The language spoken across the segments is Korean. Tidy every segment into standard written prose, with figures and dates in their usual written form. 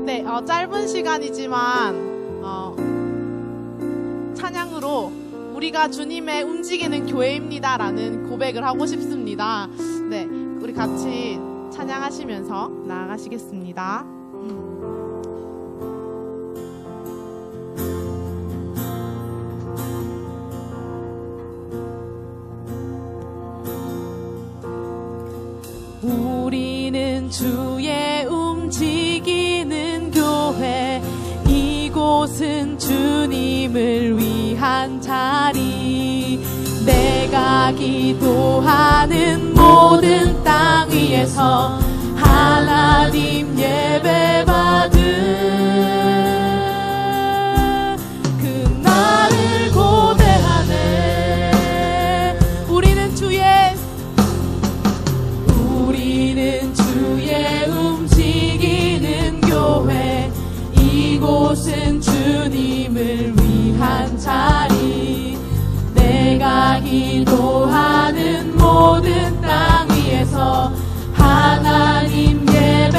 네, 짧은 시간이지만 찬양으로 우리가 주님의 움직이는 교회입니다라는 고백을 하고 싶습니다. 네, 우리 같이 찬양하시면서 나아가시겠습니다. 우리는 주의 움직이는 교회, 이곳은 주님을 위한 자리. 내가 기도하는 모든 땅 위에서 하나님 예배받은 그 나를 고대하네. 우리는 주의 움직이는 교회, 이곳은 주님을 위한 자리. 내가 기도하는 모든 땅 위에서 하나님 예배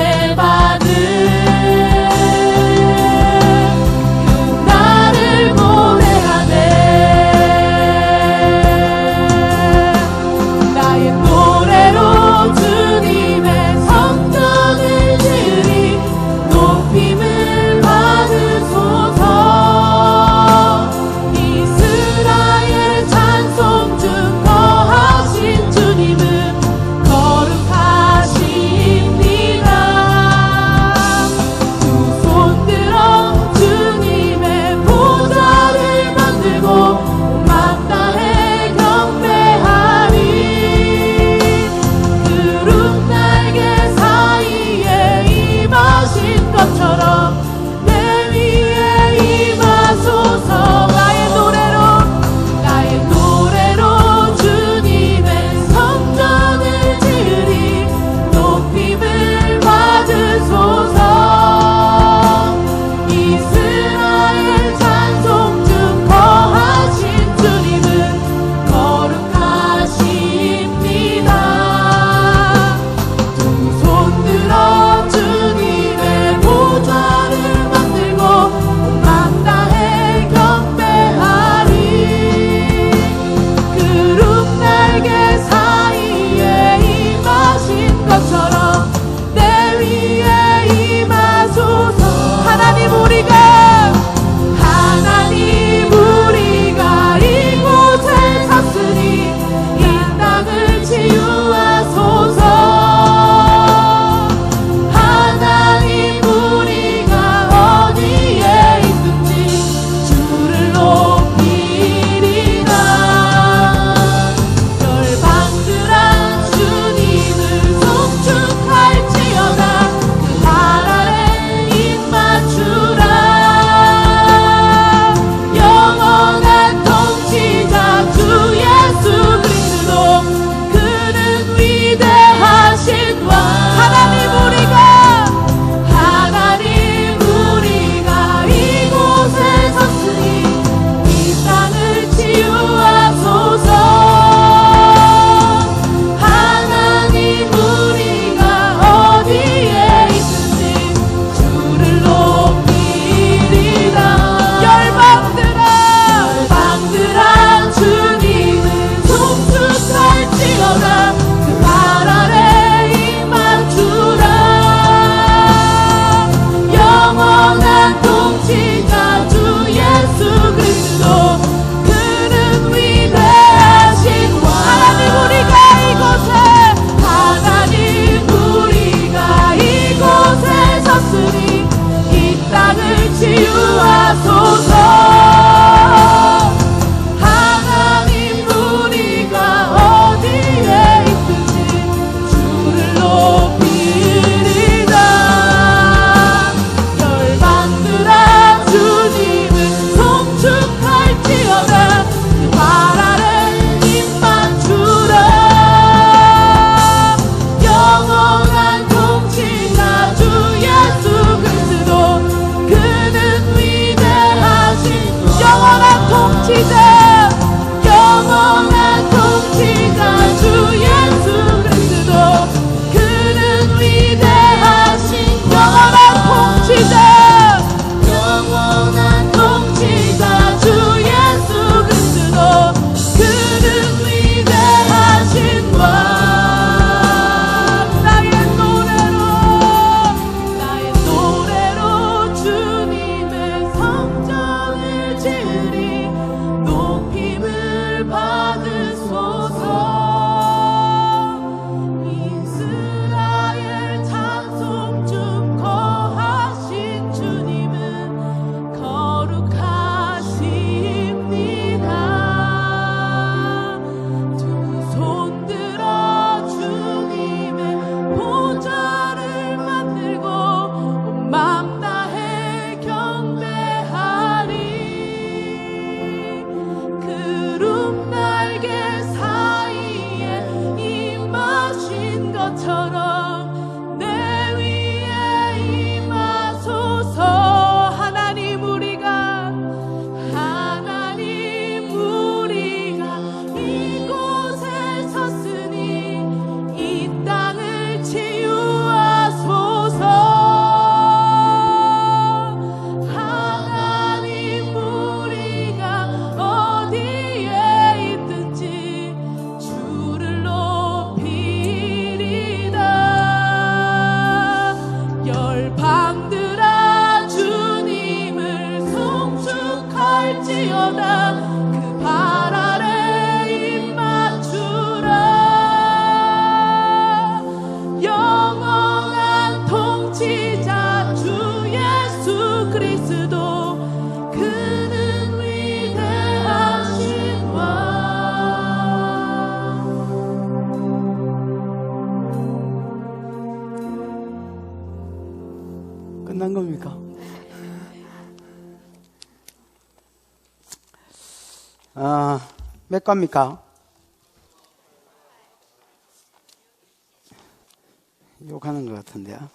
통치자 주 예수 그리스도 그는 위대하신 왕. 끝난 겁니까? 몇 과입니까? 욕하는 것 같은데요.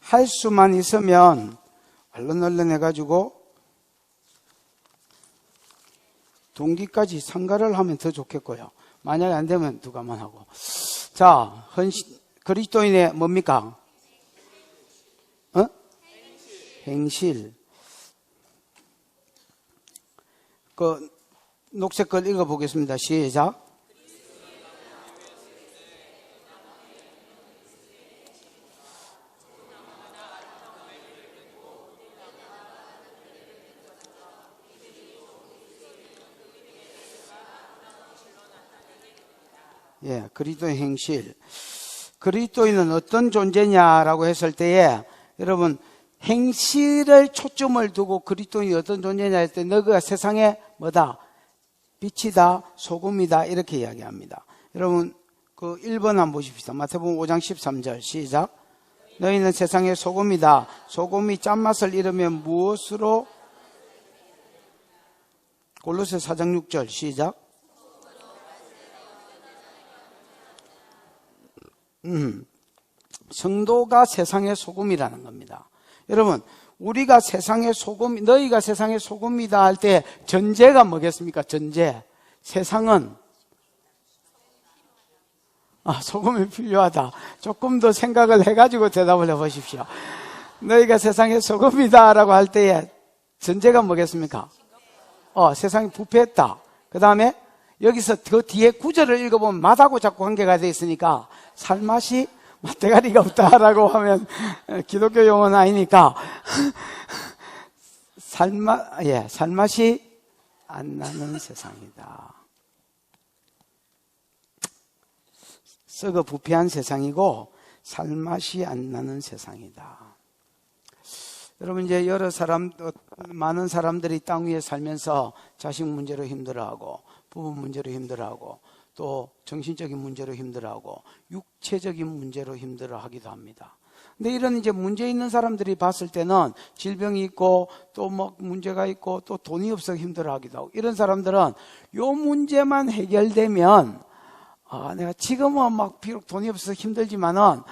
할 수만 있으면 얼른 해가지고 동기까지 상가를 하면 더 좋겠고요. 만약에 안 되면 두 과만 하고. 자, 그리스도인의 뭡니까? 행실. 그 녹색 걸 읽어보겠습니다. 시작. 예, 그리스도의 행실. 그리스도인은 어떤 존재냐라고 했을 때에 여러분 행실을 초점을 두고 그리스도인이 어떤 존재냐 했을 때 너가 세상에 뭐다? 빛이다, 소금이다 이렇게 이야기합니다. 여러분 그 1번 한번 보십시다. 마태복음 5장 13절 시작. 너희는 세상의 소금이다. 소금이 짠맛을 잃으면 무엇으로? 골로새 4장 6절 시작. 성도가 세상의 소금이라는 겁니다. 여러분 우리가 세상의 소금, 너희가 세상의 소금이다 할 때 전제가 뭐겠습니까? 전제. 세상은 소금이 필요하다. 조금 더 생각을 해가지고 대답을 해보십시오. 너희가 세상의 소금이다 라고 할 때에 전제가 뭐겠습니까? 세상이 부패했다. 그 다음에 여기서 그 뒤에 구절을 읽어보면 맛하고 자꾸 관계가 되어 있으니까 살맛이 맛대가리가 없다라고 하면 기독교 용어는 아니니까 살맛이 안 나는 세상이다. 썩어 부패한 세상이고 살맛이 안 나는 세상이다. 여러분 이제 많은 사람들이 땅 위에 살면서 자식 문제로 힘들어하고 부부 문제로 힘들어하고 또 정신적인 문제로 힘들어하고 육체적인 문제로 힘들어하기도 합니다. 근데 이런 이제 문제 있는 사람들이 봤을 때는 질병이 있고 또 뭐 문제가 있고 또 돈이 없어 힘들어하기도 하고 이런 사람들은 요 문제만 해결되면 내가 지금은 막 비록 돈이 없어서 힘들지만은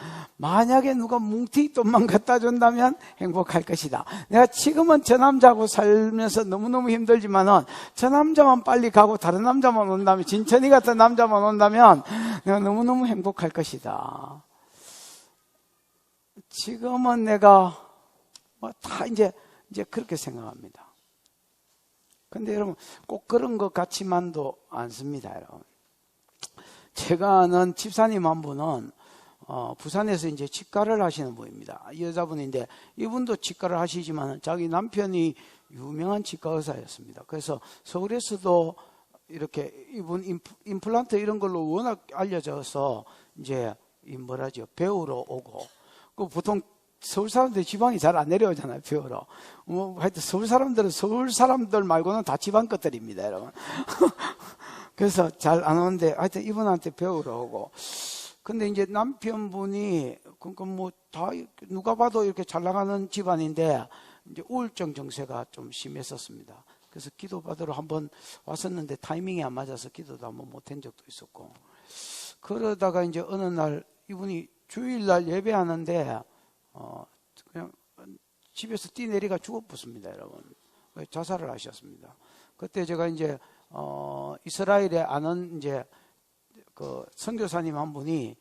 만약에 누가 뭉티돈만 갖다 준다면 행복할 것이다. 내가 지금은 저 남자하고 살면서 너무너무 힘들지만은 저 남자만 빨리 가고 다른 남자만 온다면 진천이 같은 남자만 온다면 내가 너무너무 행복할 것이다. 지금은 내가 다 이제 그렇게 생각합니다. 근데 여러분 꼭 그런 것 같지만도 않습니다, 여러분. 제가 아는 집사님 한 분은 부산에서 이제 치과를 하시는 분입니다. 여자분인데 이분도 치과를 하시지만 자기 남편이 유명한 치과 의사였습니다. 그래서 서울에서도 이렇게 이분 임플란트 이런 걸로 워낙 알려져서 이제 배우러 오고 그 보통 서울 사람들이 지방이 잘 안 내려오잖아요, 배우러. 하여튼 서울 사람들은 서울 사람들 말고는 다 지방 것들입니다, 여러분. 그래서 잘 안 오는데 하여튼 이분한테 배우러 오고. 근데 이제 남편분이 다 누가 봐도 이렇게 잘 나가는 집안인데 이제 우울증 증세가 좀 심했었습니다. 그래서 기도 받으러 한번 왔었는데 타이밍이 안 맞아서 기도도 한번 못한 적도 있었고. 그러다가 이제 어느 날 이분이 주일날 예배하는데 그냥 집에서 뛰내리가 죽어붙습니다, 여러분. 자살을 하셨습니다. 그때 제가 이제 이스라엘에 아는 이제 그 선교사님 한 분이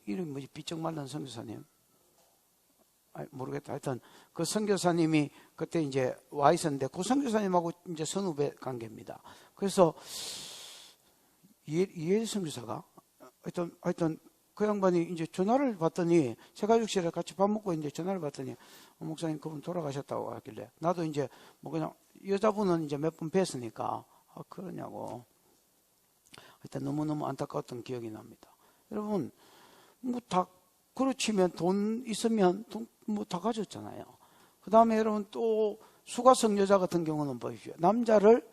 이름이 뭐지? 비쩍 말른 선교사님. 모르겠다. 하여튼 그 선교사님이 그때 이제 와 있었는데 그 선교사님하고 이제 선후배 관계입니다. 그래서 이해일 선교사가 하여튼 그 양반이 이제 전화를 받더니 새가족실에 같이 밥 먹고 이제 전화를 받더니 목사님 그분 돌아가셨다고 하길래 나도 이제 그냥 여자분은 이제 몇 번 뵀으니까 그러냐고. 하여튼 너무너무 안타까웠던 기억이 납니다. 여러분 뭐 다 그렇지면 돈 있으면 뭐 다 가졌잖아요. 그 다음에 여러분 또 수가성 여자 같은 경우는 보십시오. 남자를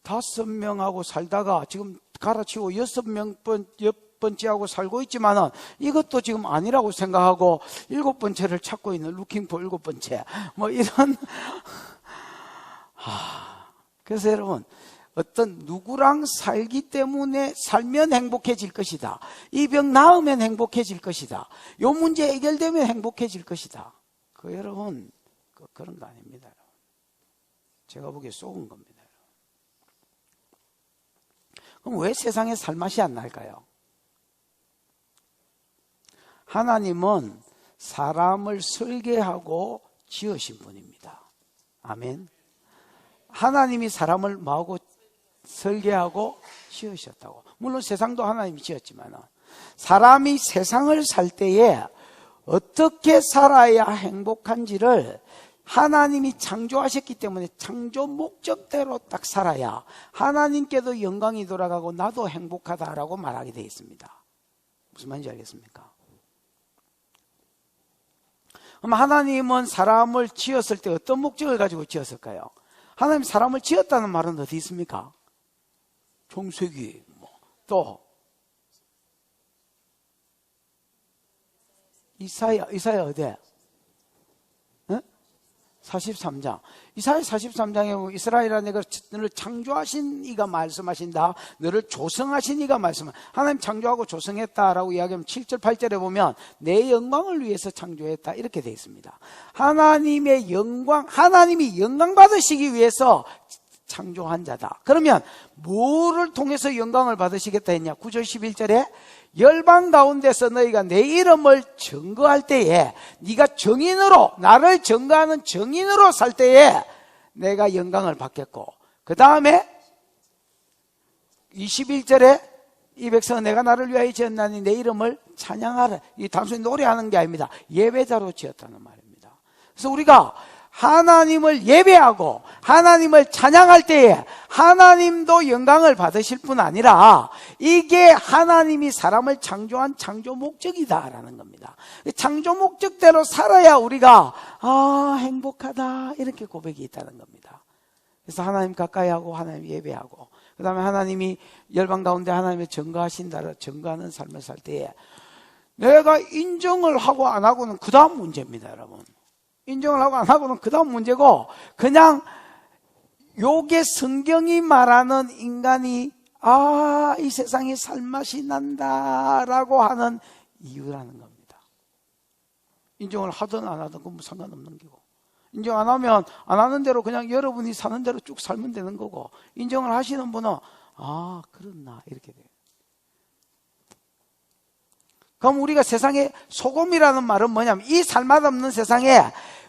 5명하고 살다가 지금 갈아치우고 6번째하고 살고 있지만은 이것도 지금 아니라고 생각하고 7번째를 찾고 있는 루킹포 7번째. 뭐 이런. 그래서 여러분, 어떤 누구랑 살기 때문에 살면 행복해질 것이다. 이 병 나으면 행복해질 것이다. 요 문제 해결되면 행복해질 것이다. 여러분, 그런 거 아닙니다. 여러분. 제가 보기에 속은 겁니다. 그럼 왜 세상에 살맛이 안 날까요? 하나님은 사람을 설계하고 지으신 분입니다. 아멘. 하나님이 사람을 뭐하고 설계하고 지으셨다고. 물론 세상도 하나님이 지었지만 사람이 세상을 살 때에 어떻게 살아야 행복한지를 하나님이 창조하셨기 때문에 창조 목적대로 딱 살아야 하나님께도 영광이 돌아가고 나도 행복하다라고 말하게 되어 있습니다. 무슨 말인지 알겠습니까? 그럼 하나님은 사람을 지었을 때 어떤 목적을 가지고 지었을까요? 하나님 사람을 지었다는 말은 어디 있습니까?創世記또 이사야 어디에? 43장. 이사야 43장에 보면 이스라엘아 내가 너를 창조하신 이가 말씀하신다. 너를 조성하신 이가 말씀하신다. 하나님 창조하고 조성했다라고 이야기하면 7절 8절에 보면 내 영광을 위해서 창조했다 이렇게 되어 있습니다. 하나님의 영광, 하나님이 영광 받으시기 위해서 창조한 자다. 그러면 뭐를 통해서 영광을 받으시겠다 했냐? 9절 11절에 열방 가운데서 너희가 내 이름을 증거할 때에 네가 정인으로 나를 증거하는 정인으로 살 때에 내가 영광을 받겠고, 그 다음에 21절에 이 백성은 내가 나를 위하여 지었나니 내 이름을 찬양하라. 이 단순히 노래하는 게 아닙니다. 예배자로 지었다는 말입니다. 그래서 우리가 하나님을 예배하고 하나님을 찬양할 때에 하나님도 영광을 받으실 뿐 아니라 이게 하나님이 사람을 창조한 창조 목적이다라는 겁니다. 창조 목적대로 살아야 우리가 행복하다 이렇게 고백이 있다는 겁니다. 그래서 하나님 가까이 하고 하나님 예배하고 그 다음에 하나님이 열방 가운데 하나님의 증거하신다를 증거하는 삶을 살 때에 내가 인정을 하고 안 하고는 그 다음 문제입니다. 여러분, 인정을 하고 안 하고는 그 다음 문제고, 그냥 요게 성경이 말하는 인간이 이 세상에 살맛이 난다라고 하는 이유라는 겁니다. 인정을 하든 안 하든 그건 상관없는 거고, 인정 안 하면 안 하는 대로 그냥 여러분이 사는 대로 쭉 살면 되는 거고, 인정을 하시는 분은 그렇나 이렇게 돼요. 그럼 우리가 세상에 소금이라는 말은 뭐냐면 이 살맛 없는 세상에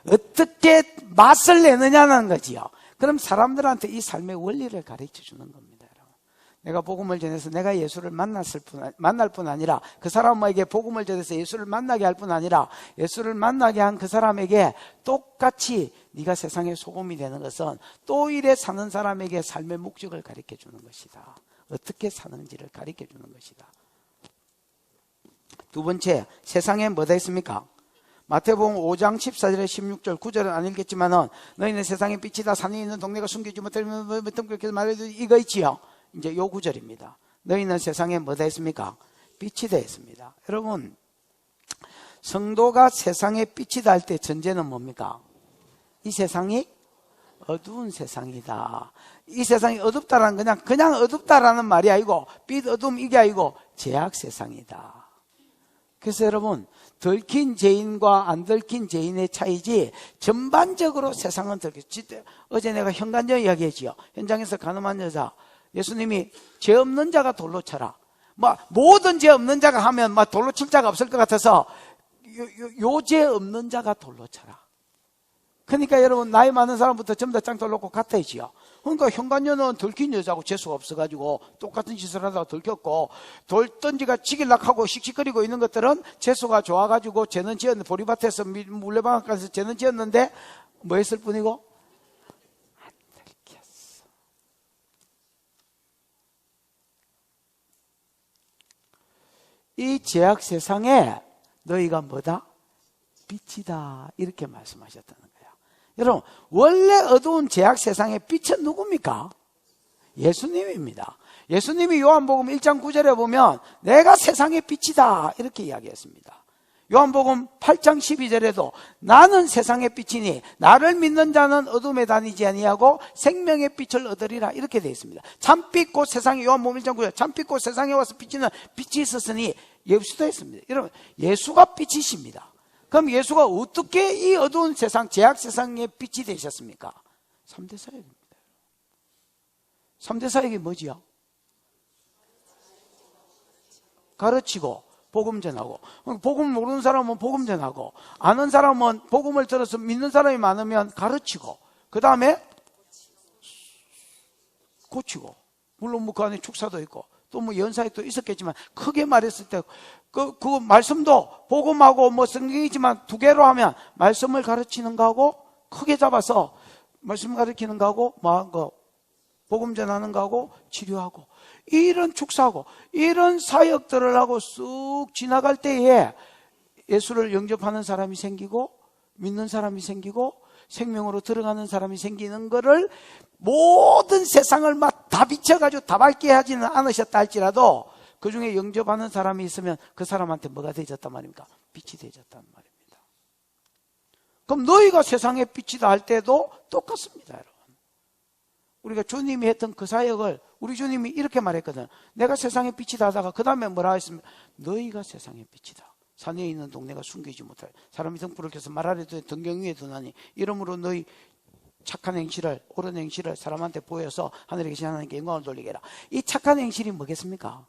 어떻게 맛을 내느냐는 거지요. 그럼 사람들한테 이 삶의 원리를 가르쳐 주는 겁니다. 여러분. 내가 복음을 전해서 내가 예수를 만날 뿐 아니라 그 사람에게 복음을 전해서 예수를 만나게 할 뿐 아니라 예수를 만나게 한 그 사람에게 똑같이 네가 세상의 소금이 되는 것은 또 이래 사는 사람에게 삶의 목적을 가르쳐 주는 것이다. 어떻게 사는지를 가르쳐 주는 것이다. 두 번째, 세상에 뭐가 있습니까? 마태복음 5장 14절에 16절 9절은 안 읽겠지만은 너희는 세상의 빛이다. 산에 있는 동네가 숨기지 못하면 그렇게 말해도 이거 있지요. 이제 요 9절입니다. 너희는 세상에 뭐가 있습니까? 빛이 되어 있습니다. 여러분, 성도가 세상에 빛이다 할 때 전제는 뭡니까? 이 세상이 어두운 세상이다. 이 세상이 어둡다라는 그냥 어둡다라는 말이 아니고 빛 어둠 이게 아니고 죄악 세상이다. 그래서 여러분, 들킨 죄인과 안 들킨 죄인의 차이지 전반적으로 세상은 들켰지. 어제 내가 현관전 이야기했지요. 현장에서 가늠한 여자, 예수님이 죄 없는 자가 돌로 쳐라. 모든 죄 없는 자가 하면 돌로 칠 자가 없을 것 같아서 요 죄 없는 자가 돌로 쳐라. 그러니까 여러분, 나이 많은 사람부터 전부 다 짱돌 놓고 같아지요. 그러니까 현관녀는 들킨 여자하고 재수가 없어가지고 똑같은 짓을 하다가 들켰고, 돌던지가 지길락 하고 씩씩거리고 있는 것들은 재수가 좋아가지고 죄는 지었는데, 보리밭에서 물레방앗간에서 죄는 지었는데 뭐 했을 뿐이고 안 들켰어. 이 죄악 세상에 너희가 뭐다? 빛이다. 이렇게 말씀하셨다는 거예요. 여러분, 원래 어두운 죄악 세상의 빛은 누굽니까? 예수님입니다. 예수님이 요한복음 1장 9절에 보면 내가 세상의 빛이다 이렇게 이야기했습니다. 요한복음 8장 12절에도 나는 세상의 빛이니 나를 믿는 자는 어둠에 다니지 아니하고 생명의 빛을 얻으리라 이렇게 되어 있습니다. 참빛 곧 세상에, 요한복음 1장 9절, 참빛 곧 세상에 와서 비치는 빛이 있었으니 예수도 했습니다. 여러분, 예수가 빛이십니다. 그럼 예수가 어떻게 이 어두운 세상, 죄악 세상의 빛이 되셨습니까? 3대 사역입니다. 3대 사역이 뭐지요? 가르치고 복음 전하고, 복음 모르는 사람은 복음 전하고, 아는 사람은 복음을 들어서 믿는 사람이 많으면 가르치고, 그 다음에 고치고, 물론 뭐 그 안에 축사도 있고 또 뭐 연사역도 있었겠지만, 크게 말했을 때 그 말씀도 복음하고 뭐 성경이지만 두 개로 하면 말씀을 가르치는 거하고, 크게 잡아서 말씀 가르치는 거하고 뭐 복음 전하는 거하고 치료하고, 이런 축사하고 이런 사역들을 하고 쑥 지나갈 때에 예수를 영접하는 사람이 생기고 믿는 사람이 생기고 생명으로 들어가는 사람이 생기는 거를 모든 세상을 막 다 비춰가지고 다 밝게 하지는 않으셨다 할지라도 그 중에 영접하는 사람이 있으면 그 사람한테 뭐가 되어졌단 말입니까? 빛이 되어졌단 말입니다. 그럼 너희가 세상의 빛이다 할 때도 똑같습니다, 여러분. 우리가 주님이 했던 그 사역을 우리 주님이 이렇게 말했거든. 내가 세상의 빛이다 하다가 그 다음에 뭐라 했으면 너희가 세상의 빛이다. 산에 있는 동네가 숨기지 못할 사람이 등불을 켜서 말 아래도 등경 위에 두나니 이러므로 너희 착한 행실을, 옳은 행실을 사람한테 보여서 하늘에 계신 하나님께 영광을 돌리게 해라. 이 착한 행실이 뭐겠습니까?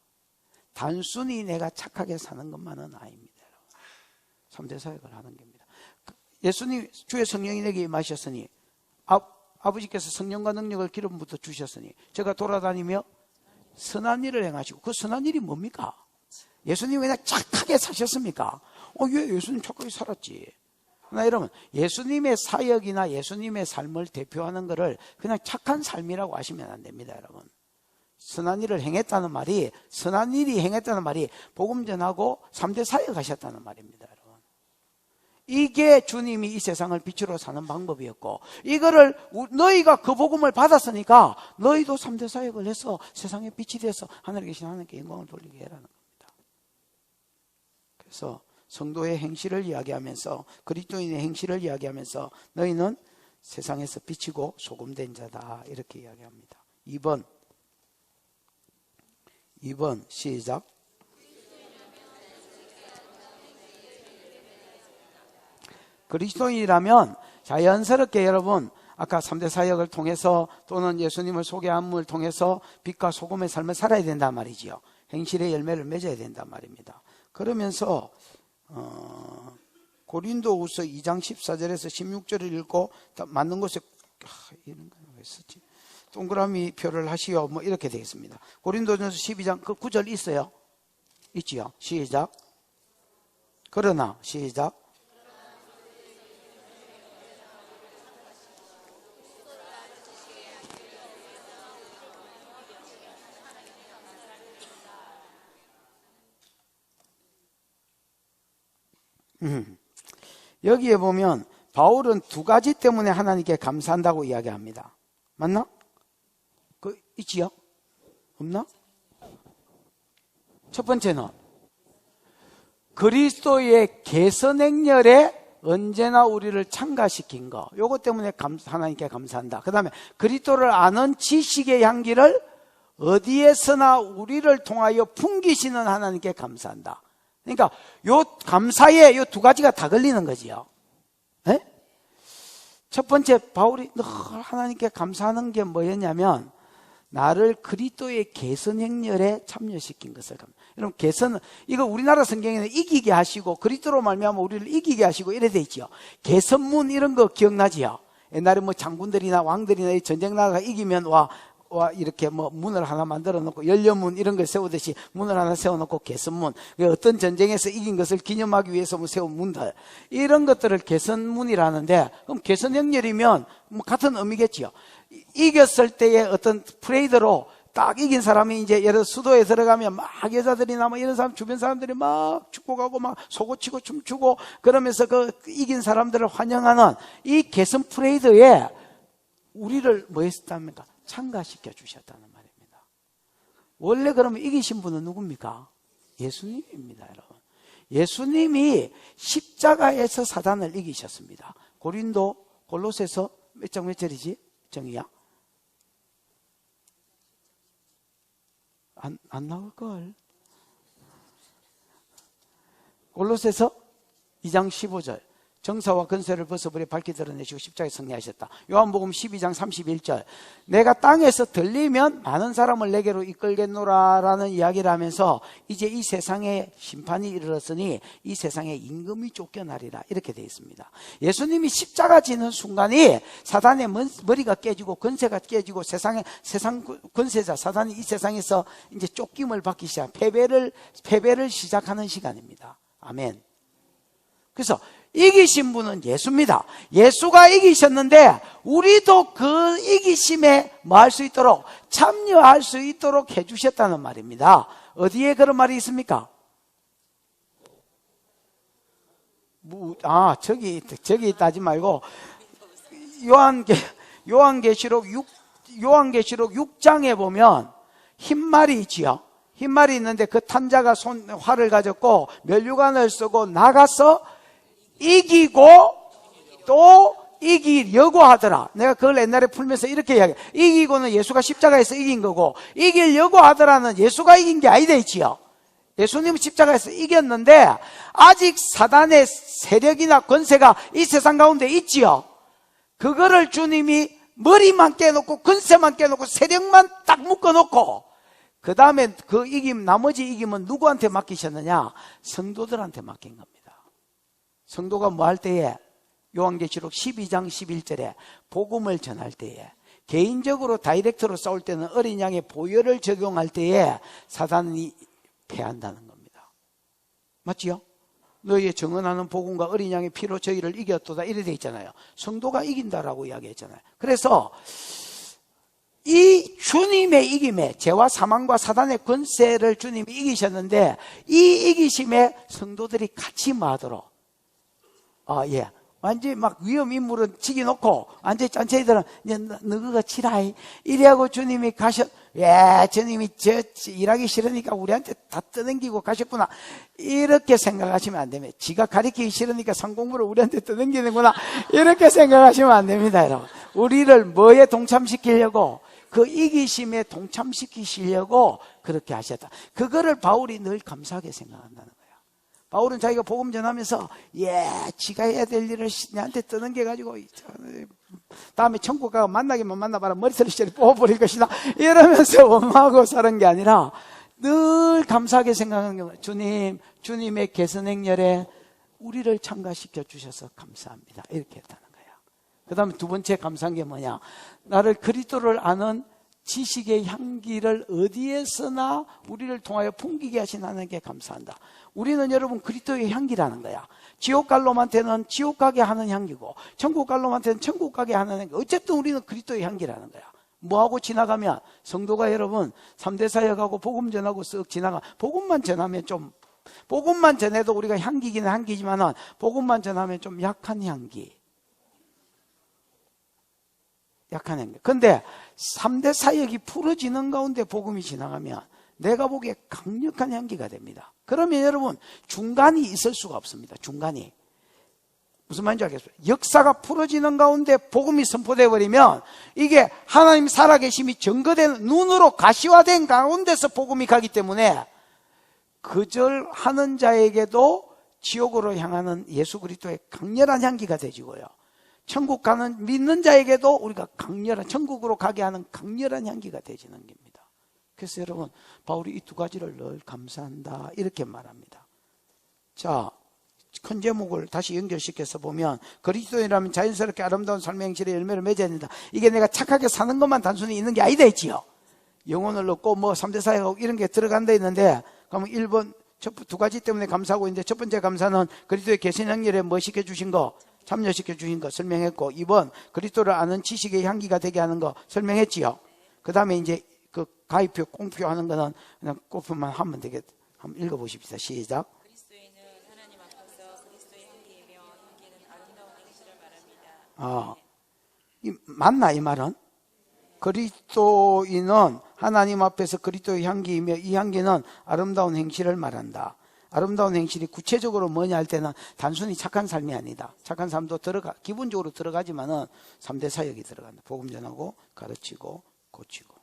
단순히 내가 착하게 사는 것만은 아닙니다. 3대 사역을 하는 겁니다. 예수님 주의 성령이 내게 임하셨으니 아버지께서 성령과 능력을 기름부터 주셨으니 제가 돌아다니며 선한 일을 행하시고, 그 선한 일이 뭡니까? 예수님이 그냥 착하게 사셨습니까? 왜 예수님 착하게 살았지? 나 여러분, 예수님의 사역이나 예수님의 삶을 대표하는 것을 그냥 착한 삶이라고 하시면 안 됩니다, 여러분. 선한 일을 행했다는 말이, 선한 일이 행했다는 말이 복음 전하고 3대 사역 하셨다는 말입니다, 여러분. 이게 주님이 이 세상을 빛으로 사는 방법이었고, 이거를 너희가 그 복음을 받았으니까 너희도 3대 사역을 해서 세상의 빛이 돼서 하늘에 계신 하나님께 영광을 돌리게 해라는 겁니다. 그래서 성도의 행실을 이야기하면서, 그리스도인의 행실을 이야기하면서 너희는 세상에서 빛이고 소금된 자다 이렇게 이야기합니다. 2번 시작. 그리스도인이라면 자연스럽게 여러분, 아까 3대 사역을 통해서 또는 예수님을 소개함을 통해서 빛과 소금의 삶을 살아야 된단 말이지요. 행실의 열매를 맺어야 된단 말입니다. 그러면서 고린도후서 2장 14절에서 16절을 읽고 맞는 곳에 이런 거 왜 썼지? 동그라미 표를 하시오 뭐 이렇게 되겠습니다. 고린도전서 12장 그 9절 있어요? 있지요? 시작. 그러나 시작. 여기에 보면 바울은 두 가지 때문에 하나님께 감사한다고 이야기합니다. 맞나? 그 있지요? 없나? 첫 번째는 그리스도의 개선 행렬에 언제나 우리를 참가시킨 거, 요것 때문에 하나님께 감사한다. 그 다음에 그리스도를 아는 지식의 향기를 어디에서나 우리를 통하여 풍기시는 하나님께 감사한다. 그러니까 요 감사에 요 두 가지가 다 걸리는 거지요. 네? 첫 번째 바울이 늘 하나님께 감사하는 게 뭐였냐면 나를 그리스도의 개선 행렬에 참여시킨 것을. 여러분, 개선은 이거 우리나라 성경에는 이기게 하시고 그리스도로 말미암아 우리를 이기게 하시고 이래 돼 있지요. 개선문 이런 거 기억나지요? 옛날에 뭐 장군들이나 왕들이나 전쟁 나가 이기면 와 이렇게 뭐 문을 하나 만들어 놓고 연료문 이런 걸 세우듯이 문을 하나 세워놓고 개선문, 어떤 전쟁에서 이긴 것을 기념하기 위해서 뭐 세운 문들, 이런 것들을 개선문이라는데, 그럼 개선 행렬이면 뭐 같은 의미겠지요. 이겼을 때의 어떤 프레이드로 딱 이긴 사람이 이제 예를 들어 수도에 들어가면 막 여자들이나 뭐 이런 사람, 주변 사람들이 막 축복하고 막 소고치고 춤추고 그러면서 그 이긴 사람들을 환영하는 이 개선 프레이드에 우리를 뭐 했답니까? 참가시켜 주셨다는 말입니다. 원래 그러면 이기신 분은 누굽니까? 예수님입니다, 여러분. 예수님이 십자가에서 사단을 이기셨습니다. 골로새서 몇 장 몇 절이지? 정이야? 안 나올걸. 골로새서 2장 15절. 정사와 근세를 벗어버려 밝히 드러내시고 십자가에 승리하셨다. 요한복음 12장 31절. 내가 땅에서 들리면 많은 사람을 내게로 이끌겠노라라는 이야기를 하면서 이제 이 세상에 심판이 이르렀으니 이 세상에 임금이 쫓겨나리라 이렇게 되어 있습니다. 예수님이 십자가 지는 순간이 사단의 머리가 깨지고 근세가 깨지고 세상 권세자 사단이 이 세상에서 이제 쫓김을 받기 시작, 패배를 시작하는 시간입니다. 아멘. 그래서 이기신 분은 예수입니다. 예수가 이기셨는데 우리도 그 이기심에 뭐 할 수 있도록 참여할 수 있도록 해주셨다는 말입니다. 어디에 그런 말이 있습니까? 저기 있다지 말고 요한계시록 6장에 보면 흰말이 있지요. 흰말이 있는데 그 탄자가 활을 가졌고 면류관을 쓰고 나가서 이기고 또 이기려고 하더라. 내가 그걸 옛날에 풀면서 이렇게 이야기해. 이기고는 예수가 십자가에서 이긴 거고 이기려고 하더라는 예수가 이긴 게 아니다 했지요. 예수님은 십자가에서 이겼는데 아직 사단의 세력이나 권세가 이 세상 가운데 있지요. 그거를 주님이 머리만 깨놓고 권세만 깨놓고 세력만 딱 묶어놓고 그 다음에 그 나머지 이김은 누구한테 맡기셨느냐? 성도들한테 맡긴 겁니다. 성도가 뭐 할 때에? 요한계시록 12장 11절에 복음을 전할 때에, 개인적으로 다이렉트로 싸울 때는 어린 양의 보혈을 적용할 때에 사단이 패한다는 겁니다. 맞지요? 너희의 정언하는 복음과 어린 양의 피로 저희를 이겼도다 이래 돼 있잖아요. 성도가 이긴다라고 이야기했잖아요. 그래서 이 주님의 이김에, 죄와 사망과 사단의 권세를 주님이 이기셨는데 이 이기심에 성도들이 같이 마도록 완전히 막 위험 인물은 치기 놓고 완전히 짠체이들은 이제 너가 치라이 이래하고 주님이 주님이 일하기 싫으니까 우리한테 다 떠넘기고 가셨구나 이렇게 생각하시면 안 됩니다. 지가 가르치기 싫으니까 상공부를 우리한테 떠넘기는구나 이렇게 생각하시면 안 됩니다, 여러분. 우리를 뭐에 동참시키려고? 그 이기심에 동참시키시려고 그렇게 하셨다. 그거를 바울이 늘 감사하게 생각한다는 거예요. 바울은 자기가 복음 전하면서 지가 해야 될 일을 내한테 떠넘겨가지고 다음에 천국 가서 만나기만 만나봐라 머리털 시절에 뽑아버릴 것이다 이러면서 원망하고 사는 게 아니라 늘 감사하게 생각하는 게 주님의 개선 행렬에 우리를 참가시켜 주셔서 감사합니다 이렇게 했다는 거예요. 그 다음에 두 번째 감사한 게 뭐냐? 나를 그리스도를 아는 지식의 향기를 어디에서나 우리를 통하여 풍기게 하신 하나님께 감사한다. 우리는 여러분 그리스도의 향기라는 거야. 지옥 갈 놈한테는 지옥 가게 하는 향기고 천국 갈 놈한테는 천국 가게 하는 향기. 어쨌든 우리는 그리스도의 향기라는 거야. 뭐하고 지나가면 성도가 여러분 3대 사역하고 복음 전하고 쓱 지나가. 복음만 전해도 우리가 향기기는 향기지만은 복음만 전하면 좀 약한 향기. 약한 향기. 근데 3대 사역이 풀어지는 가운데 복음이 지나가면 내가 보기에 강력한 향기가 됩니다. 그러면 여러분 중간이 있을 수가 없습니다. 중간이. 무슨 말인지 알겠어요? 역사가 풀어지는 가운데 복음이 선포되어 버리면 이게 하나님 살아계심이 증거된 눈으로 가시화된 가운데서 복음이 가기 때문에 거절하는 자에게도 지옥으로 향하는 예수 그리스도의 강렬한 향기가 되지고요. 천국 가는 믿는 자에게도 우리가 강렬한 천국으로 가게 하는 강렬한 향기가 되지는 겁니다. 그래서 여러분 바울이 이 두 가지를 늘 감사한다 이렇게 말합니다. 자, 큰 제목을 다시 연결시켜서 보면 그리스도인이라면 자연스럽게 아름다운 삶의 행실의 열매를 맺어야 된다. 이게 내가 착하게 사는 것만 단순히 있는 게 아니다 했지요. 영혼을 얻고 뭐 3대 사역하고 이런 게 들어간다 했는데 그러면 1번 두 가지 때문에 감사하고 있는데 첫 번째 감사는 그리스도의 개선 행렬에 뭐 시켜주신 거 참여시켜 주신 거 설명했고 2번 그리스도를 아는 지식의 향기가 되게 하는 거 설명했지요. 그 다음에 이제 그 가위표, 꽁표 하는 거는 그냥 꽁표만 하면 되겠다. 한번 읽어보십시다. 시작. 그리스도인은 하나님 앞에서 그리스도의 향기이며 향기는 아름다운 행실을 말합니다. 맞나 이 말은? 그리스도인은 하나님 앞에서 그리스도의 향기이며 이 향기는 아름다운 행실을 말한다. 아름다운 행실이 구체적으로 뭐냐 할 때는 단순히 착한 삶이 아니다. 착한 삶도 기본적으로 들어가지만은 3대 사역이 들어간다. 복음 전하고, 가르치고, 고치고.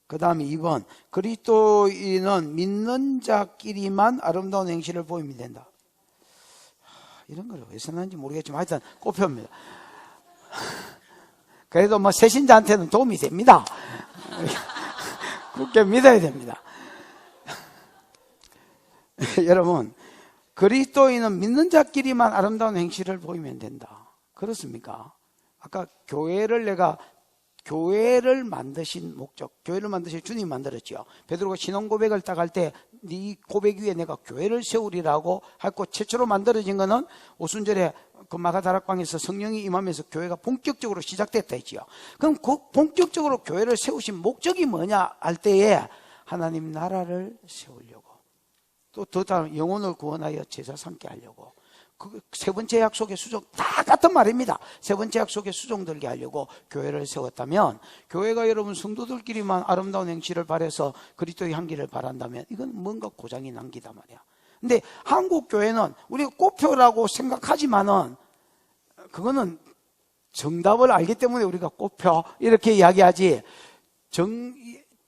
그 다음에 2번. 그리스도인은 믿는 자끼리만 아름다운 행실을 보이면 된다. 이런 걸 왜 쓰는지 모르겠지만 하여튼 꼽혀옵니다. 그래도 뭐 새신자한테는 도움이 됩니다. 굳게 믿어야 됩니다. 여러분, 그리스도인은 믿는 자끼리만 아름다운 행실을 보이면 된다. 그렇습니까? 아까 교회를 만드신 목적, 교회를 만드신 주님이 만들었죠. 베드로가 신앙 고백을 딱 할 때 네 고백 위에 내가 교회를 세우리라고 했고, 최초로 만들어진 거는 오순절에 그 마가다락방에서 성령이 임하면서 교회가 본격적으로 시작됐다 했지요. 그럼 그 본격적으로 교회를 세우신 목적이 뭐냐 할 때에 하나님 나라를 세우려고, 또 더 다른 영혼을 구원하여 제사 삼게 하려고, 그 세 번째 약속의 수종 다 같은 말입니다. 세 번째 약속의 수종 들게 하려고 교회를 세웠다면, 교회가 여러분 성도들끼리만 아름다운 행실을 바라서 그리스도의 향기를 바란다면 이건 뭔가 고장이 난 기다 말이야. 근데 한국 교회는 우리가 꼽혀라고 생각하지만은 그거는 정답을 알기 때문에 우리가 꼽혀 이렇게 이야기하지,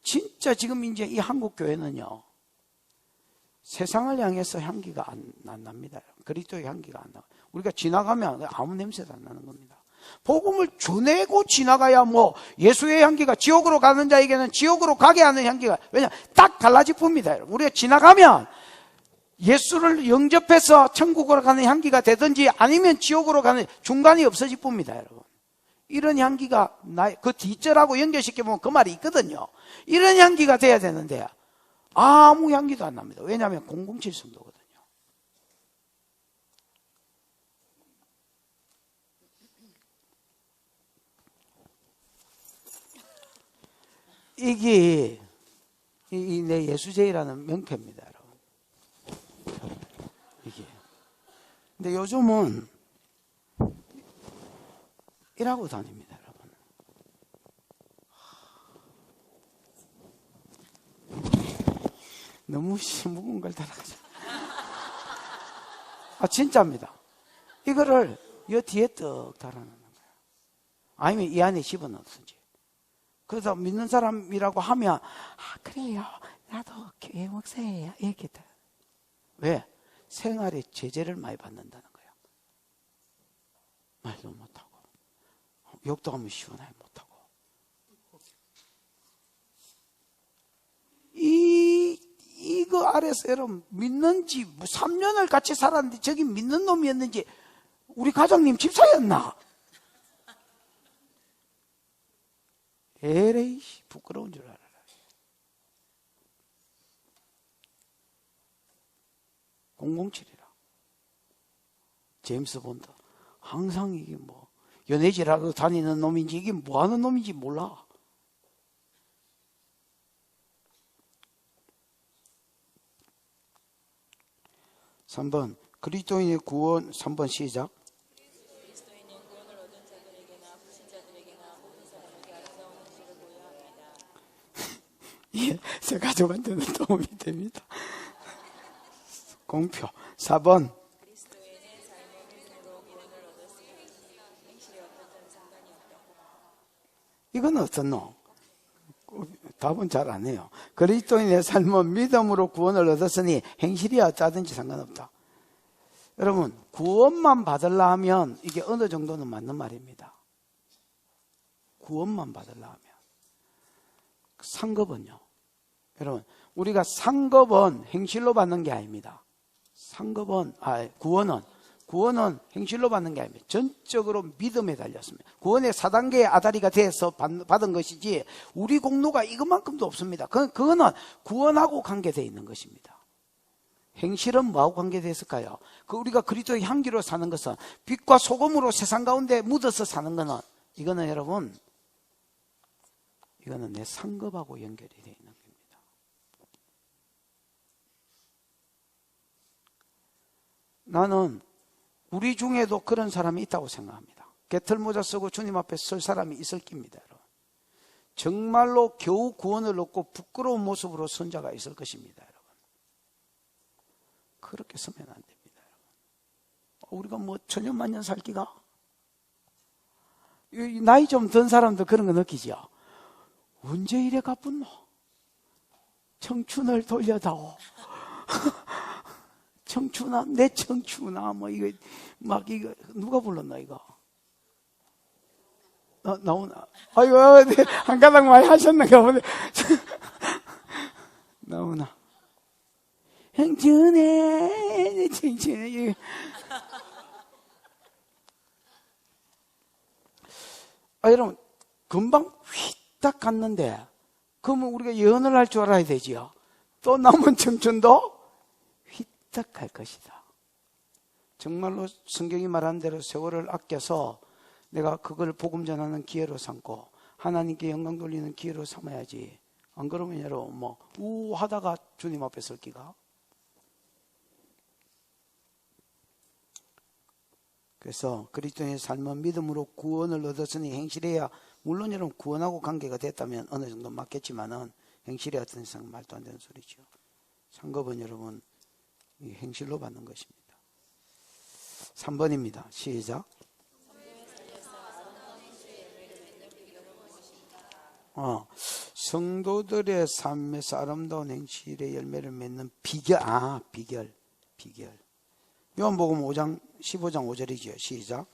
진짜 지금 이제 이 한국 교회는요, 세상을 향해서 향기가 안 납니다. 그리스도의 향기가 안 나. 우리가 지나가면 아무 냄새도 안 나는 겁니다. 복음을 전해고 지나가야 뭐 예수의 향기가 지옥으로 가는 자에게는 지옥으로 가게 하는 향기가, 왜냐 딱 갈라지 풉니다. 우리가 지나가면 예수를 영접해서 천국으로 가는 향기가 되든지 아니면 지옥으로 가는 중간이 없어지 쁩니다, 여러분. 이런 향기가 그 뒷절하고 연결시켜 보면 그 말이 있거든요. 이런 향기가 돼야 되는데 아무 향기도 안 납니다. 왜냐하면 007 성도거든요. 이게 내 예수제이라는 명패입니다, 여러분. 이게. 근데 요즘은 이라고 다닙니다, 여러분. 너무 무거운 걸 달아가지고. 진짜입니다. 이거를 이 뒤에 떡 달아놓는 거예요. 아니면 이 안에 집어넣든지. 그래서 믿는 사람이라고 하면, 그래요. 나도 교회 목사예요. 이렇게 돼. 왜? 생활에 제재를 많이 받는다는 거예요. 말도 못하고, 욕도 하면 시원하게 못하고. 이거 아래서 여러분, 믿는지, 3년을 같이 살았는데 저기 믿는 놈이었는지, 우리 과장님 집사였나? 에레이, 부끄러운 줄 알아라. (007이라) 제임스 본드. 항상 이게 뭐 연애질하러 다니는 놈인지 이게 뭐 하는 놈인지 몰라. (3번) 그리스도인의 구원. 3번 시작. 그리스도인은 구원을 얻은 자들에게나 불신자들에게나 모든 사람에게 아름다운 행실을 보여야 합니다. 예, 제 가족한테는 도움이 됩니다. 공표. 4번 그리스도인은 삶의 믿음으로 구원을 얻었으니 행실이 어떻든 상관이 없다. 이건 어떻노? 답은 잘 안 해요. 그리스도인의 삶은 믿음으로 구원을 얻었으니 행실이 어쩌든지 상관없다. 여러분, 구원만 받으려 하면 이게 어느 정도는 맞는 말입니다. 구원만 받으려 하면. 상급은요, 여러분, 우리가 상급은 행실로 받는 게 아닙니다. 구원은 행실로 받는 게 아닙니다. 전적으로 믿음에 달렸습니다. 구원의 4단계의 아다리가 돼서 받은 것이지 우리 공로가 이것만큼도 없습니다. 그거는 구원하고 관계되어 있는 것입니다. 행실은 뭐하고 관계되어 있을까요? 우리가 그리스도의 향기로 사는 것은, 빛과 소금으로 세상 가운데 묻어서 사는 것은, 이거는 여러분 이거는 내 상급하고 연결이 되어 있는 겁니다. 나는 우리 중에도 그런 사람이 있다고 생각합니다. 개털모자 쓰고 주님 앞에 설 사람이 있을 겁니다. 여러분. 정말로 겨우 구원을 얻고 부끄러운 모습으로 선 자가 있을 것입니다. 여러분. 그렇게 서면 안 됩니다. 여러분. 우리가 뭐 천년만년 살기가? 나이 좀 든 사람도 그런 거 느끼죠. 언제 이래 가뿐노? 청춘을 돌려다오. 청춘아, 내 청춘아, 뭐 이거 막 이거 누가 불렀나 이거? 나오나? 아이고 한 가닥 많이 하셨는가 보네. 나오나? 청춘에 내 청춘에. 여러분 금방 휘딱 갔는데 그러면 우리가 예언을 할 줄 알아야 되지요. 또 남은 청춘도 휘딱 갈 것이다. 정말로 성경이 말하는 대로 세월을 아껴서 내가 그걸 복음 전하는 기회로 삼고 하나님께 영광 돌리는 기회로 삼아야지. 안 그러면 여러분 뭐 우하다가 주님 앞에 설 기가. 그래서 그리스도인의 삶은 믿음으로 구원을 얻었으니 행실해야, 물론 여러분 구원하고 관계가 됐다면 어느 정도 맞겠지만은 행실이 어떤 이상 말도 안 되는 소리죠. 상급은 여러분 이 행실로 받는 것입니다. 3번입니다. 시작. 성도들의 삶에서 아름다운 행실의 열매를 맺는 비결. 비결. 요한복음 5장 15장 5절이죠. 시작.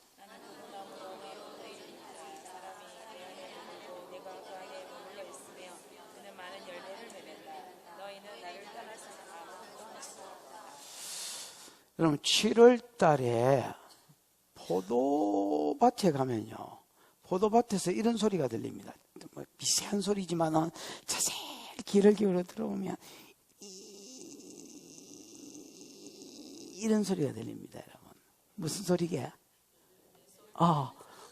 여러분 7월 달에 포도밭에 가면요, 포도밭에서 이런 소리가 들립니다. 미세한 소리지만은 자세히 귀를 기울여 들어보면 이런 소리가 들립니다. 여러분 무슨 소리게?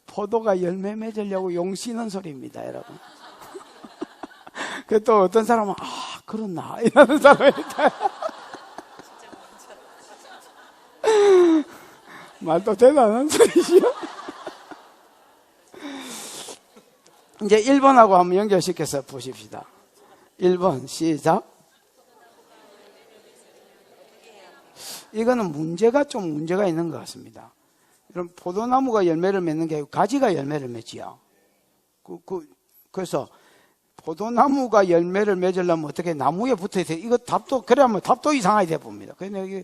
포도가 열매 맺으려고 용 씌는 소리입니다. 여러분. 그 또 어떤 사람은 그렇나 이러는 사람이 있다. 말도 대단한 소리지요. 이제 1번하고 한번 연결시켜서 보십시다. 1번 시작. 이거는 문제가 있는 것 같습니다. 여러분 포도나무가 열매를 맺는 게 아니고 가지가 열매를 맺지요. 그래서 포도나무가 열매를 맺으려면 어떻게 나무에 붙어야 돼? 이거 답도 그래야면 답도 이상하게 돼 봅니다. 그래서 여기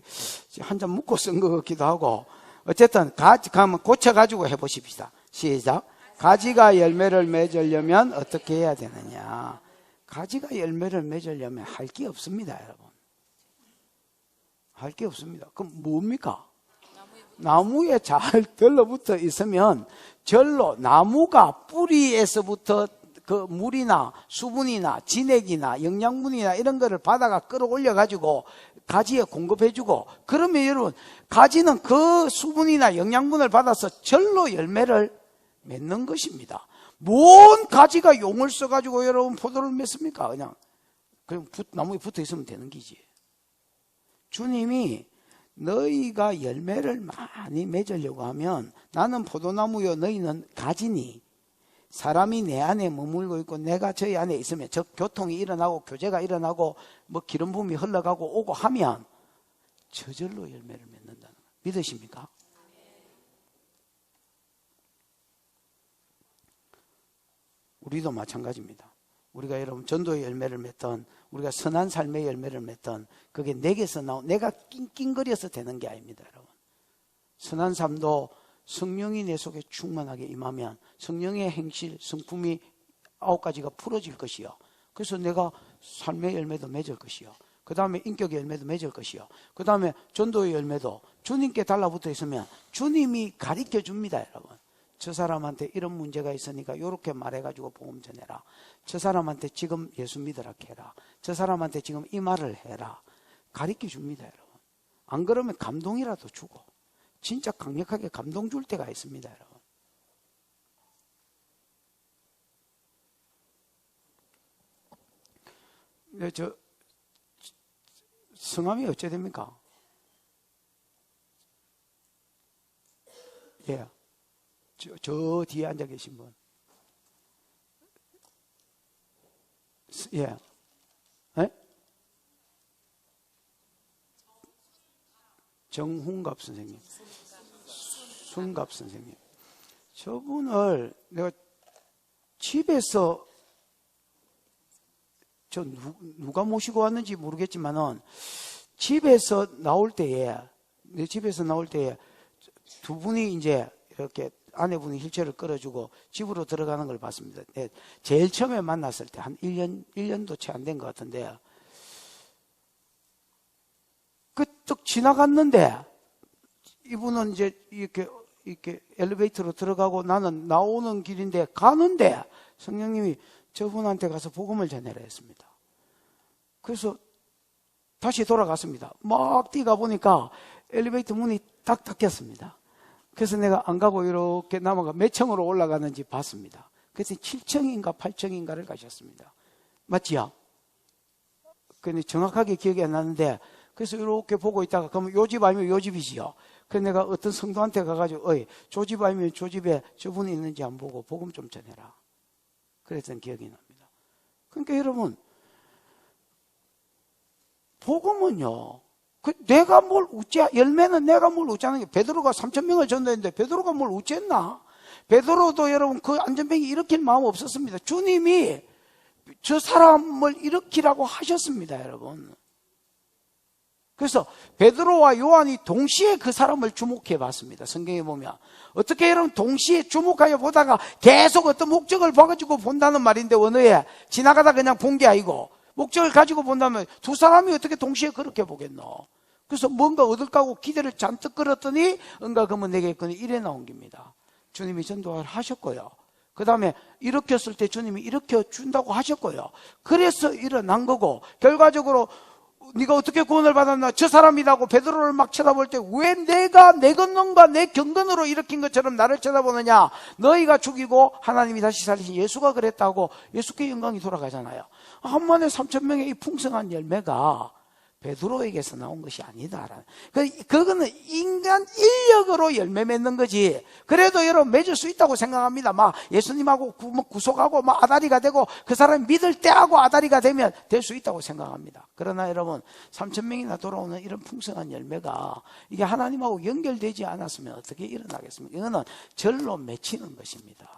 한 잔 묻고 쓴 것 같기도 하고. 어쨌든 가면 고쳐가지고 해보십시다. 시작. 가지가 열매를 맺으려면 어떻게 해야 되느냐? 가지가 열매를 맺으려면 할 게 없습니다, 여러분. 할 게 없습니다. 그럼 뭡니까? 나무에 잘 들러붙어 있으면 절로 나무가 뿌리에서부터 그 물이나 수분이나 진액이나 영양분이나 이런 거를 바다가 끌어올려 가지고 가지에 공급해주고, 그러면 여러분 가지는 그 수분이나 영양분을 받아서 절로 열매를 맺는 것입니다. 뭔 가지가 용을 써가지고 여러분 포도를 맺습니까? 그냥 나무에 붙어 있으면 되는 기지. 주님이 너희가 열매를 많이 맺으려고 하면 나는 포도나무요 너희는 가지니, 사람이 내 안에 머물고 있고 내가 저희 안에 있으면 즉 교통이 일어나고 교제가 일어나고 뭐 기름 부음이 흘러가고 오고 하면 저절로 열매를 맺는다는 거 믿으십니까? 우리도 마찬가지입니다. 우리가 여러분 전도의 열매를 맺던, 우리가 선한 삶의 열매를 맺던, 그게 내게서 나온, 내가 낑낑거려서 되는 게 아닙니다. 여러분 선한 삶도 성령이 내 속에 충만하게 임하면 성령의 행실, 성품이 9가지가 풀어질 것이요. 그래서 내가 삶의 열매도 맺을 것이요. 그 다음에 인격의 열매도 맺을 것이요. 그 다음에 전도의 열매도 주님께 달라붙어 있으면 주님이 가르쳐 줍니다. 여러분 저 사람한테 이런 문제가 있으니까 이렇게 말해가지고 복음 전해라. 저 사람한테 지금 예수 믿으라 해라. 저 사람한테 지금 이 말을 해라. 가르쳐 줍니다. 여러분 안 그러면 감동이라도 주고, 진짜 강력하게 감동 줄 때가 있습니다. 여러분 네, 성함이 어째 됩니까? 예. 저 뒤에 앉아 계신 분. 예. 예? 정훈갑 선생님. 순갑 선생님. 저분을 내가 집에서 누가 모시고 왔는지 모르겠지만은 집에서 나올 때에 내 집에서 나올 때에 두 분이 이제 이렇게 아내분이 휠체어를 끌어주고 집으로 들어가는 걸 봤습니다. 제일 처음에 만났을 때 한 1년도 채 안 된 것 같은데 그 뚝 지나갔는데 이분은 이제 이렇게 엘리베이터로 들어가고 나는 나오는 길인데 가는데 성령님이 저분한테 가서 복음을 전해라 했습니다. 그래서 다시 돌아갔습니다. 막 뛰가 보니까 엘리베이터 문이 딱 닫혔습니다. 그래서 내가 안 가고 이렇게 남아가 몇 층으로 올라가는지 봤습니다. 그래서 7층인가 8층인가를 가셨습니다. 맞지요? 근데 정확하게 기억이 안 나는데 그래서 이렇게 보고 있다가 그러면 요 집 아니면 요 집이지요. 그래서 내가 어떤 성도한테 가가지고 저 집 아니면 저 집에 저분이 있는지 안 보고 복음 좀 전해라. 그랬던 기억이 납니다. 그러니까 여러분 복음은요. 내가 뭘 우째 열매는 내가 뭘 우째하는 게 베드로가 3,000명을 전도했는데 베드로가 뭘 우째했나? 베드로도 여러분 그 안전병이 일으킬 마음 없었습니다. 주님이 저 사람을 일으키라고 하셨습니다, 여러분. 그래서 베드로와 요한이 동시에 그 사람을 주목해 봤습니다. 성경에 보면 어떻게 여러분 동시에 주목하여 보다가 계속 어떤 목적을 봐가지고 본다는 말인데 원어에 지나가다 그냥 본 게 아니고 목적을 가지고 본다면 두 사람이 어떻게 동시에 그렇게 보겠노? 그래서 뭔가 얻을까 하고 기대를 잔뜩 끌었더니 응가 그러면 내게 있거니 이래 나온 겁니다. 주님이 전도를 하셨고요. 그 다음에 일으켰을 때 주님이 일으켜 준다고 하셨고요. 그래서 일어난 거고 결과적으로 네가 어떻게 구원을 받았나? 저 사람이라고 베드로를 막 쳐다볼 때 왜 내가 내 권능과 내 경건으로 일으킨 것처럼 나를 쳐다보느냐? 너희가 죽이고 하나님이 다시 살리신 예수가 그랬다고 예수께 영광이 돌아가잖아요. 한번에 3,000명의 이 풍성한 열매가 베드로에게서 나온 것이 아니다. 그거는 인간 인력으로 열매 맺는 거지. 그래도 여러분 맺을 수 있다고 생각합니다. 막 예수님하고 구속하고 막 아다리가 되고 그 사람이 믿을 때하고 아다리가 되면 될 수 있다고 생각합니다. 그러나 여러분 3,000명이나 돌아오는 이런 풍성한 열매가 이게 하나님하고 연결되지 않았으면 어떻게 일어나겠습니까? 이거는 절로 맺히는 것입니다.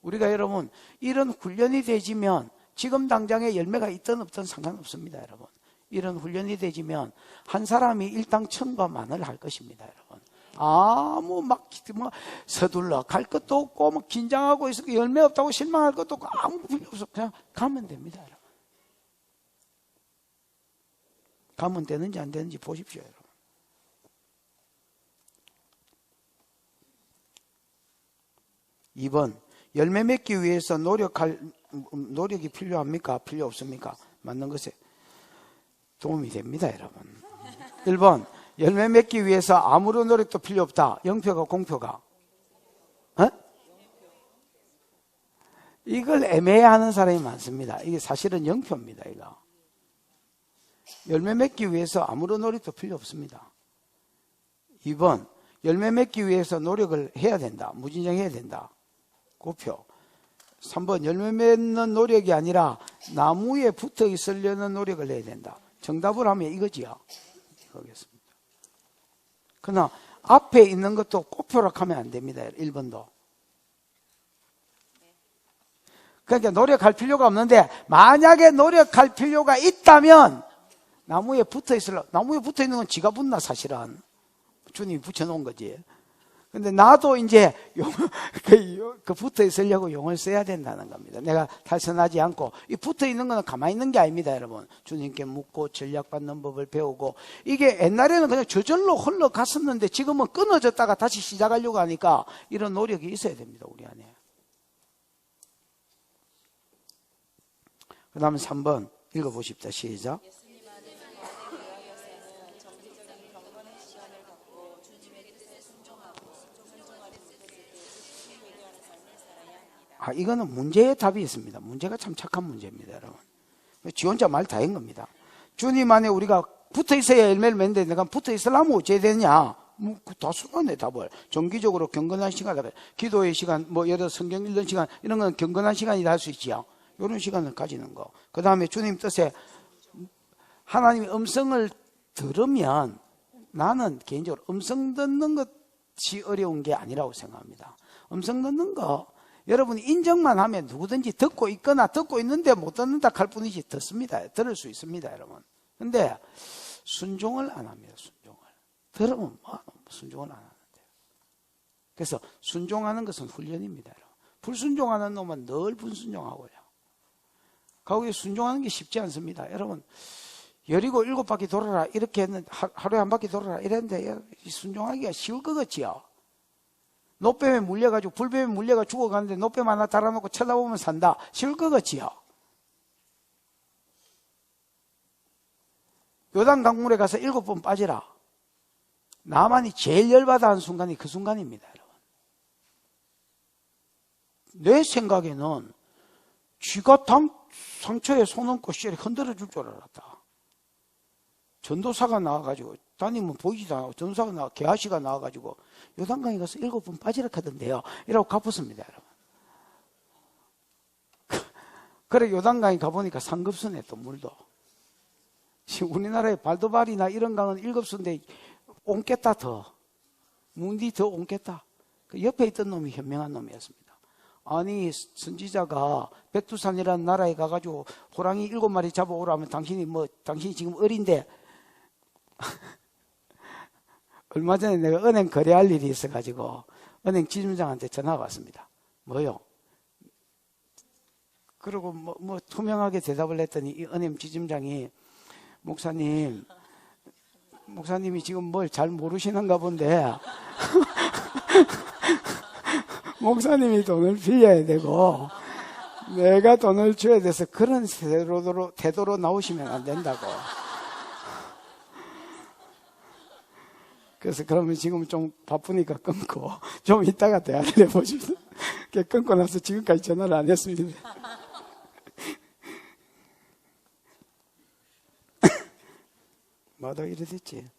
우리가 여러분 이런 훈련이 되지면 지금 당장에 열매가 있든 없든 상관없습니다, 여러분. 이런 훈련이 되지면 한 사람이 일당 1,000과 만을 할 것입니다, 여러분. 아무 막 서둘러 갈 것도 없고 막 긴장하고 있어 열매 없다고 실망할 것도 없고 아무 필요 없어. 그냥 가면 됩니다, 여러분. 가면 되는지 안 되는지 보십시오, 여러분. (2번) 열매 맺기 위해서 노력이 필요합니까? 필요 없습니까? 맞는 것에 도움이 됩니다, 여러분. 1번 열매 맺기 위해서 아무런 노력도 필요 없다. 영표가 공표가? 이걸 애매해하는 사람이 많습니다. 이게 사실은 영표입니다. 이거 열매 맺기 위해서 아무런 노력도 필요 없습니다. 2번 열매 맺기 위해서 노력을 해야 된다. 무진장해야 된다. 고표. 3번 열매 맺는 노력이 아니라 나무에 붙어 있으려는 노력을 해야 된다. 정답을 하면 이거지요. 그러겠습니다. 그러나 앞에 있는 것도 꼬표락 하면 안 됩니다. 1번도. 그러니까 노력할 필요가 없는데 만약에 노력할 필요가 있다면 나무에 붙어 있는 건 지가 붙나 사실은. 주님이 붙여놓은 거지. 근데 나도 이제 그 붙어 있으려고 용을 써야 된다는 겁니다. 내가 탈선하지 않고 이 붙어 있는 거는 가만히 있는 게 아닙니다, 여러분. 주님께 묻고 전략받는 법을 배우고 이게 옛날에는 그냥 저절로 흘러갔었는데 지금은 끊어졌다가 다시 시작하려고 하니까 이런 노력이 있어야 됩니다, 우리 안에. 그 다음에 3번 읽어보십시다. 시작. 이거는 문제의 답이 있습니다. 문제가 참 착한 문제입니다, 여러분. 지 혼자 말 다 한 겁니다. 주님 안에 우리가 붙어 있어야 열매를 맺는데 내가 붙어 있으려면 어찌해야 되냐? 뭐 다 수고하네 답을. 정기적으로 경건한 시간, 기도의 시간, 뭐 예를 들어 성경 읽는 시간 이런 건 경건한 시간이라 할 수 있지요. 이런 시간을 가지는 거. 그 다음에 주님 뜻에 하나님의 음성을 들으면 나는 개인적으로 음성 듣는 것이 어려운 게 아니라고 생각합니다. 음성 듣는 거 여러분이 인정만 하면 누구든지 듣고 있거나 듣고 있는데 못 듣는다 할 뿐이지 듣습니다. 들을 수 있습니다, 여러분. 근데 순종을 안 합니다. 순종을. 들으면 순종을 안 하는데. 그래서 순종하는 것은 훈련입니다, 여러분. 불순종하는 놈은 늘 불순종하고요. 거기에 순종하는 게 쉽지 않습니다. 여러분, 여리고 7바퀴 돌아라 이렇게 했는데 하루에 한 바퀴 돌아라 이랬는데 순종하기가 쉬울 것 같지요. 노뱀에 물려가지고 불뱀에 물려가 죽어가는데 노뱀 하나 달아놓고 쳐다보면 산다. 쉬울 것 같지요. 요단 강물에 가서 7번 빠지라. 나만이 제일 열받아 하는 순간이 그 순간입니다, 여러분. 내 생각에는 쥐가 상처에 손 얹고 흔들어 줄 줄 알았다. 전도사가 나와가지고 다니면 보이지도 않고 전도사가 개아씨가 나와가지고 요단강에 가서 7번 빠지라 하던데요. 이라고 갚았습니다, 여러분. 그래 요단강에 가보니까 상급수네 또 물도. 지금 우리나라의 발도발이나 이런 강은 7수인데 옮겠다 더. 문디 더 옮겠다. 그 옆에 있던 놈이 현명한 놈이었습니다. 아니 선지자가 백두산이라는 나라에 가가지고 호랑이 7마리 잡아오라면 당신이 지금 어린데 얼마 전에 내가 은행 거래할 일이 있어가지고 은행 지점장한테 전화가 왔습니다. 뭐요? 그리고 뭐 투명하게 대답을 했더니 이 은행 지점장이 목사님이 지금 뭘 잘 모르시는가 본데 목사님이 돈을 빌려야 되고 내가 돈을 줘야 돼서 그런 태도로 나오시면 안 된다고. 그래서 그러면 지금 좀 바쁘니까 끊고 좀 이따가 대화를 해보십시오. 끊고 나서 지금까지 전화를 안 했습니다. 뭐다 이래 됐지?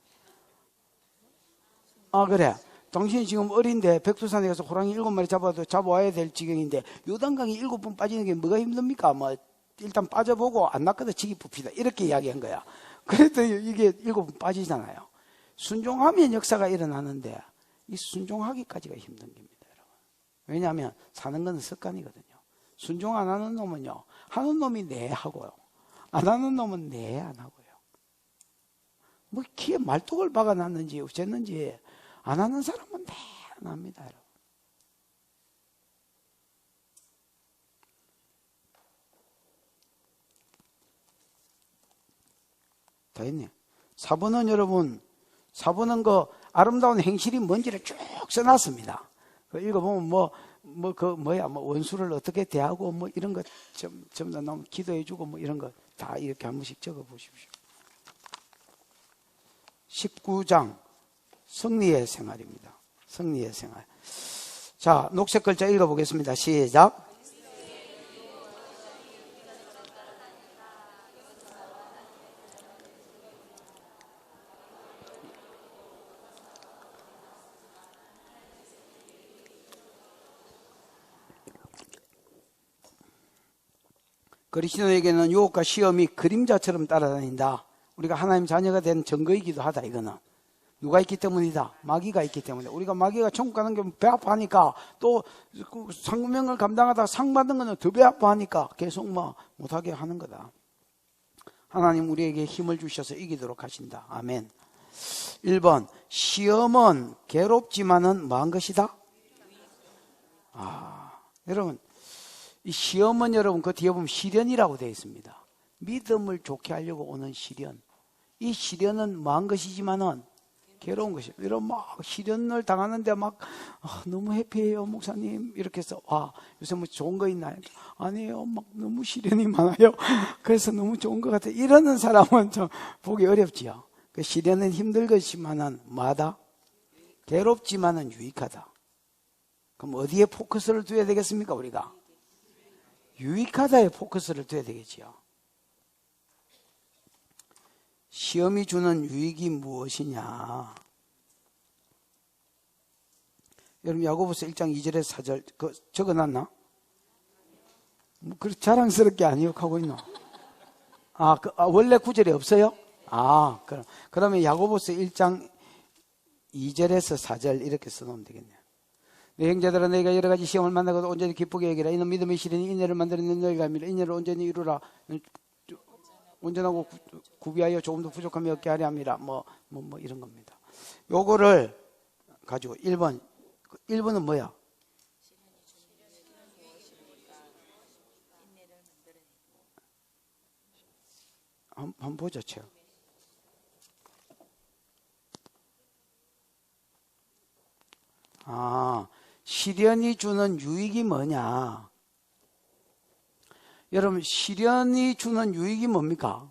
아 그래. 당신이 지금 어린데 백두산에 가서 호랑이 7마리 잡아와야 될 지경인데 요단강에 7번 빠지는 게 뭐가 힘듭니까? 뭐 일단 빠져보고 안 낚아도 지기 뽑히다 이렇게 이야기한 거야. 그랬더니 이게 7번 빠지잖아요. 순종하면 역사가 일어나는데 이 순종하기까지가 힘든 겁니다, 여러분. 왜냐하면 사는 건 습관이거든요. 순종 안 하는 놈은요, 하는 놈이 네 하고요, 안 하는 놈은 네 안 하고요. 뭐 키에 말뚝을 박아놨는지 어쨌는지 안 하는 사람은 네 안 합니다, 여러분. 다 했네. 4번은 여러분, 4번은 그 아름다운 행실이 뭔지를 쭉 써놨습니다. 그 읽어보면 원수를 어떻게 대하고 뭐 이런 것 좀 더 너무 기도해주고 뭐 이런 거 다 이렇게 한 번씩 적어 보십시오. 19장 승리의 생활입니다. 승리의 생활. 자, 녹색 글자 읽어보겠습니다. 시작. 그리스도에게는 유혹과 시험이 그림자처럼 따라다닌다. 우리가 하나님 자녀가 된 증거이기도 하다. 이거는 누가 있기 때문이다. 마귀가 있기 때문에. 우리가 마귀가 천국 가는 게 배 아파하니까 또 상명을 감당하다가 상 받는 거는 더 배 아파하니까 계속 못하게 하는 거다. 하나님 우리에게 힘을 주셔서 이기도록 하신다. 아멘. 1번 시험은 괴롭지만은 뭐한 것이다? 여러분 이 시험은 여러분 그 뒤에 보면 시련이라고 되어 있습니다. 믿음을 좋게 하려고 오는 시련. 이 시련은 뭐한 것이지만은 괴로운 것이에요. 이런 시련을 당하는데 너무 해피해요 목사님 이렇게 해서 요새 뭐 좋은 거 있나요? 아니에요. 너무 시련이 많아요. 그래서 너무 좋은 것 같아요. 이러는 사람은 좀 보기 어렵지요. 그 시련은 힘들 것이지만은 뭐하다? 괴롭지만은 유익하다. 그럼 어디에 포커스를 둬야 되겠습니까 우리가? 유익하다에 포커스를 둬야 되겠지요. 시험이 주는 유익이 무엇이냐? 여러분 야고보서 1장 2절에서 4절 그 적어놨나? 뭐 그렇게 자랑스럽게 안 기억하고 있노? 원래 구절이 없어요? 그러면 야고보서 1장 2절에서 4절 이렇게 써놓으면 되겠네요. 내 형제들아 너희가 여러 가지 시험을 만나고도 온전히 기쁘게 여기라. 이는 믿음의 시련이 인내를 만드는 너희가 합니다. 인내를 온전히 이루라. 온전하고 구비하여 조금도 부족함이 없게 하려 함이라. 뭐 이런 겁니다. 요거를 가지고 1번은 뭐야? 한번 보자, 쳐. 시련이 주는 유익이 뭐냐? 여러분, 시련이 주는 유익이 뭡니까?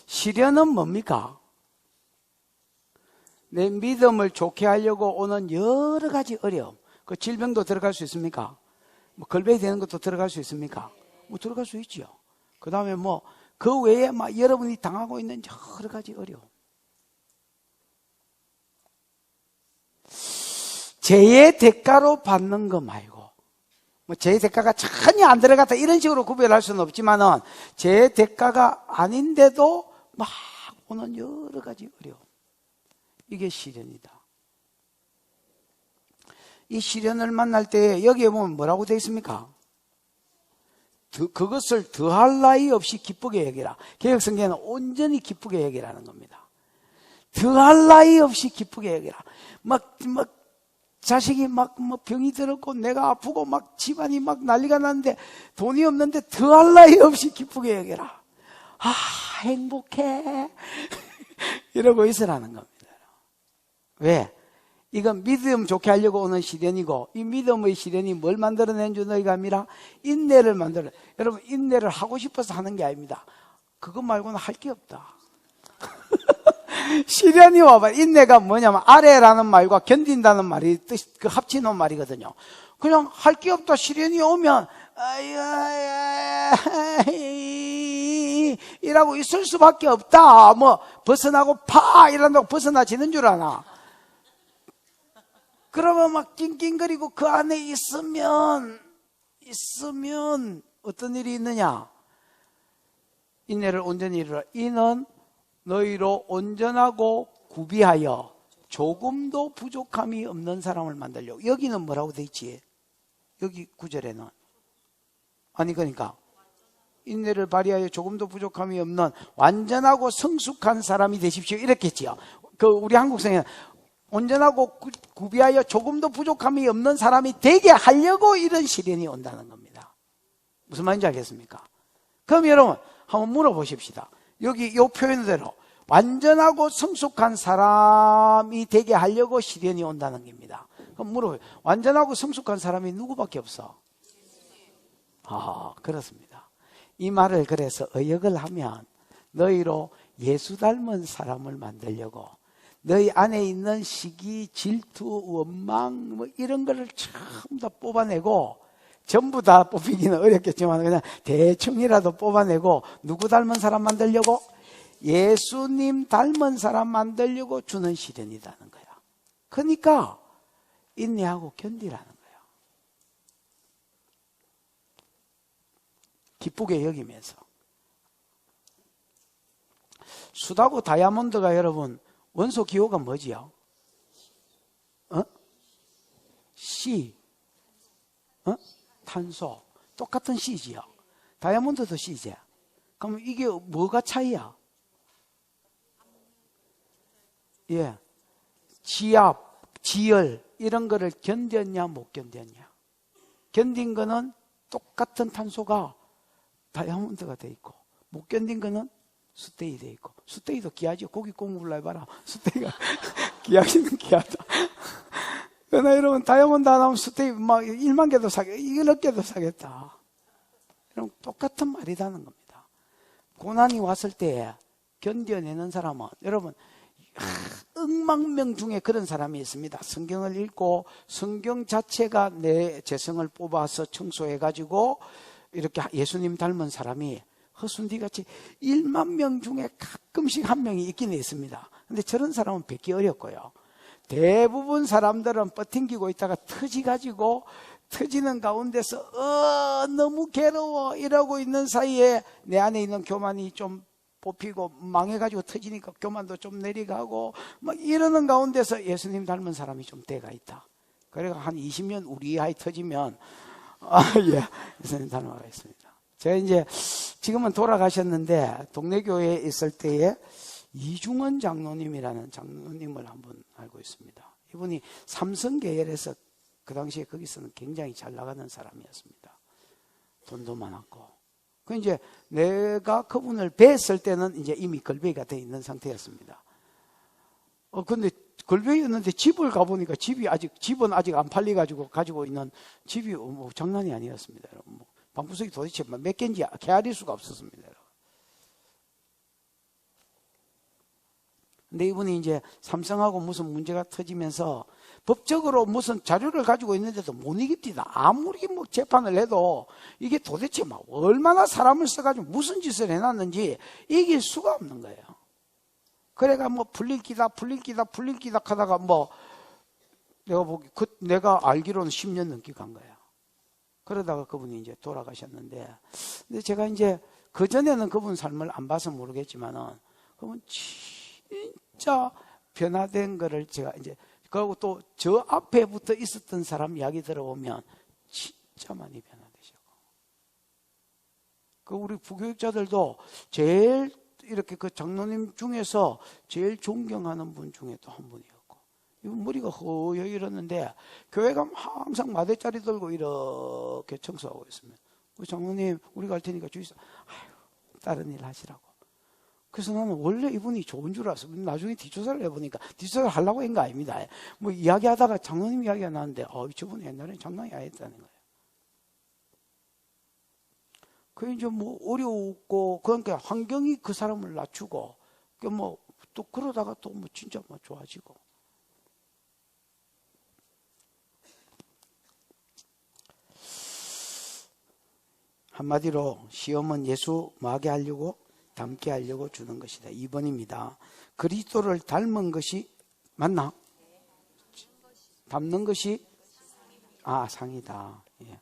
시련은 뭡니까? 내 믿음을 좋게 하려고 오는 여러 가지 어려움. 그 질병도 들어갈 수 있습니까? 뭐 걸베이 되는 것도 들어갈 수 있습니까? 뭐 들어갈 수 있죠. 그 다음에 그 외에 여러분이 당하고 있는 여러 가지 어려움. 죄의 대가로 받는 거 말고, 죄의 대가가 전혀 안 들어갔다 이런 식으로 구별할 수는 없지만은, 죄의 대가가 아닌데도 막 오는 여러 가지 어려움. 이게 시련이다. 이 시련을 만날 때 여기에 보면 뭐라고 되어 있습니까? 그것을 더할 나위 없이 기쁘게 여기라. 개혁성경에는 온전히 기쁘게 여기라는 겁니다. 더할 나위 없이 기쁘게 여기라. 자식이 병이 들었고 내가 아프고 집안이 난리가 났는데 돈이 없는데 더할 나위 없이 기쁘게 여기라. 행복해. 이러고 있으라는 겁니다. 왜? 이건 믿음 좋게 하려고 오는 시련이고, 이 믿음의 시련이 뭘 만들어낸 줄 너희가 압니라? 인내를 만들어. 여러분, 인내를 하고 싶어서 하는 게 아닙니다. 그것 말고는 할 게 없다. 시련이 와봐. 인내가 뭐냐면 아래라는 말과 견딘다는 말이 그 합치는 말이거든요. 그냥 할 게 없다. 시련이 오면 이라고 있을 수밖에 없다. 벗어나고 이런다고 벗어나지는 줄 아나. 그러면 낑낑거리고 그 안에 있으면 어떤 일이 있느냐? 인내를 온전히 이루라. 이는 너희로 온전하고 구비하여 조금도 부족함이 없는 사람을 만들려고. 여기는 뭐라고 돼 있지? 여기 9절에는 그러니까 인내를 발휘하여 조금도 부족함이 없는 완전하고 성숙한 사람이 되십시오 이렇게 했지요. 우리 한국성에는 온전하고 구비하여 조금도 부족함이 없는 사람이 되게 하려고 이런 시련이 온다는 겁니다. 무슨 말인지 알겠습니까? 그럼 여러분 한번 물어보십시다. 여기 이 표현대로 완전하고 성숙한 사람이 되게 하려고 시련이 온다는 겁니다. 그럼 물어봐요. 완전하고 성숙한 사람이 누구밖에 없어? 그렇습니다. 이 말을 그래서 의역을 하면 너희로 예수 닮은 사람을 만들려고 너희 안에 있는 시기, 질투, 원망 이런 거를 전부 다 뽑아내고, 전부 다 뽑히기는 어렵겠지만 그냥 대충이라도 뽑아내고 누구 닮은 사람 만들려고? 예수님 닮은 사람 만들려고 주는 시련이라는 거야. 그러니까 인내하고 견디라는 거야. 기쁘게 여기면서. 수다고 다이아몬드가 여러분 원소 기호가 뭐지요? C. 탄소. 똑같은 C지요. 다이아몬드도 C지. 그럼 이게 뭐가 차이야? 지압, 지열 이런 거를 견뎠냐 못 견뎠냐. 견딘 거는 똑같은 탄소가 다이아몬드가 돼 있고, 못 견딘 거는 수테이 돼 있고. 수테이도 귀하죠. 고기 구울라 해봐라. 수테이가 귀하기는 귀하다. 그러나 여러분 다이아몬드 하나 하면 수테이 1만 개도 사겠다. 1억 개도 사겠다. 여러분 똑같은 말이라는 겁니다. 고난이 왔을 때 견뎌내는 사람은 여러분 억만 중에 그런 사람이 있습니다. 성경을 읽고 성경 자체가 내 재성을 뽑아서 청소해가지고 이렇게 예수님 닮은 사람이 허순디같이 1만 중에 가끔씩 한 명이 있긴 있습니다. 근데 저런 사람은 뵙기 어렵고요. 대부분 사람들은 뻗팅기고 있다가 터지가지고 터지는 가운데서 너무 괴로워 이러고 있는 사이에 내 안에 있는 교만이 좀 뽑히고 망해가지고 터지니까 교만도 좀 내려가고 막 이러는 가운데서 예수님 닮은 사람이 좀 때가 있다. 그래가 한 20년 우리 아이 터지면 예, 예수님 닮아가 있습니다. 제가 이제 지금은 돌아가셨는데 동네 교회에 있을 때에 이중원 장로님이라는 장로님을 한번 알고 있습니다. 이분이 삼성계열에서 그 당시에 거기서는 굉장히 잘 나가는 사람이었습니다. 돈도 많았고. 그 이제 내가 그분을 뵀을 때는 이제 이미 걸베이가 돼 있는 상태였습니다. 근데 걸베이였는데 집을 가보니까 집은 아직 안 팔려가지고 가지고 있는 집이 뭐 장난이 아니었습니다. 여러분. 뭐 방구석이 도대체 몇 개인지 헤아릴 수가 없었습니다. 여러분. 근데 이분이 이제 삼성하고 무슨 문제가 터지면서 법적으로 무슨 자료를 가지고 있는데도 못 이깁니다. 아무리 뭐 재판을 해도 이게 도대체 막 얼마나 사람을 써가지고 무슨 짓을 해놨는지 이길 수가 없는 거예요. 그래가 뭐 풀릴 기다 하다가 뭐 내가 알기로는 10년 넘게 간 거야. 그러다가 그분이 이제 돌아가셨는데, 근데 제가 이제 그전에는 그분 삶을 안 봐서 모르겠지만은 그분 진짜 변화된 거를 제가 이제 그리고 또 저 앞에 붙어 있었던 사람 이야기 들어보면 진짜 많이 변화되셨고, 그 우리 부교육자들도 제일 이렇게 그 장로님 중에서 제일 존경하는 분 중에 또 한 분이었고, 이분 머리가 허여 이러는데 교회 가면 항상 마대자리 들고 이렇게 청소하고 있으면 우리 장로님 우리 갈 테니까 주의사 다른 일 하시라고. 그래서 나는 원래 이분이 좋은 줄 알았어. 나중에 뒷조사를 해보니까 뒷조사를 하려고 한 거 아닙니다. 뭐 이야기하다가 장로님 이야기가 나왔는데 저분 옛날에 장난이 아니었다는 거예요. 그 이제 뭐 어려웠고 그러니까 환경이 그 사람을 낮추고 뭐 또 그러다가 또 뭐 진짜 뭐 좋아지고. 한마디로 시험은 예수 뭐하게 하려고? 닮게 하려고 주는 것이다. 2번입니다. 그리스도를 닮은 것이 맞나? 닮는 것이 상이다. 예.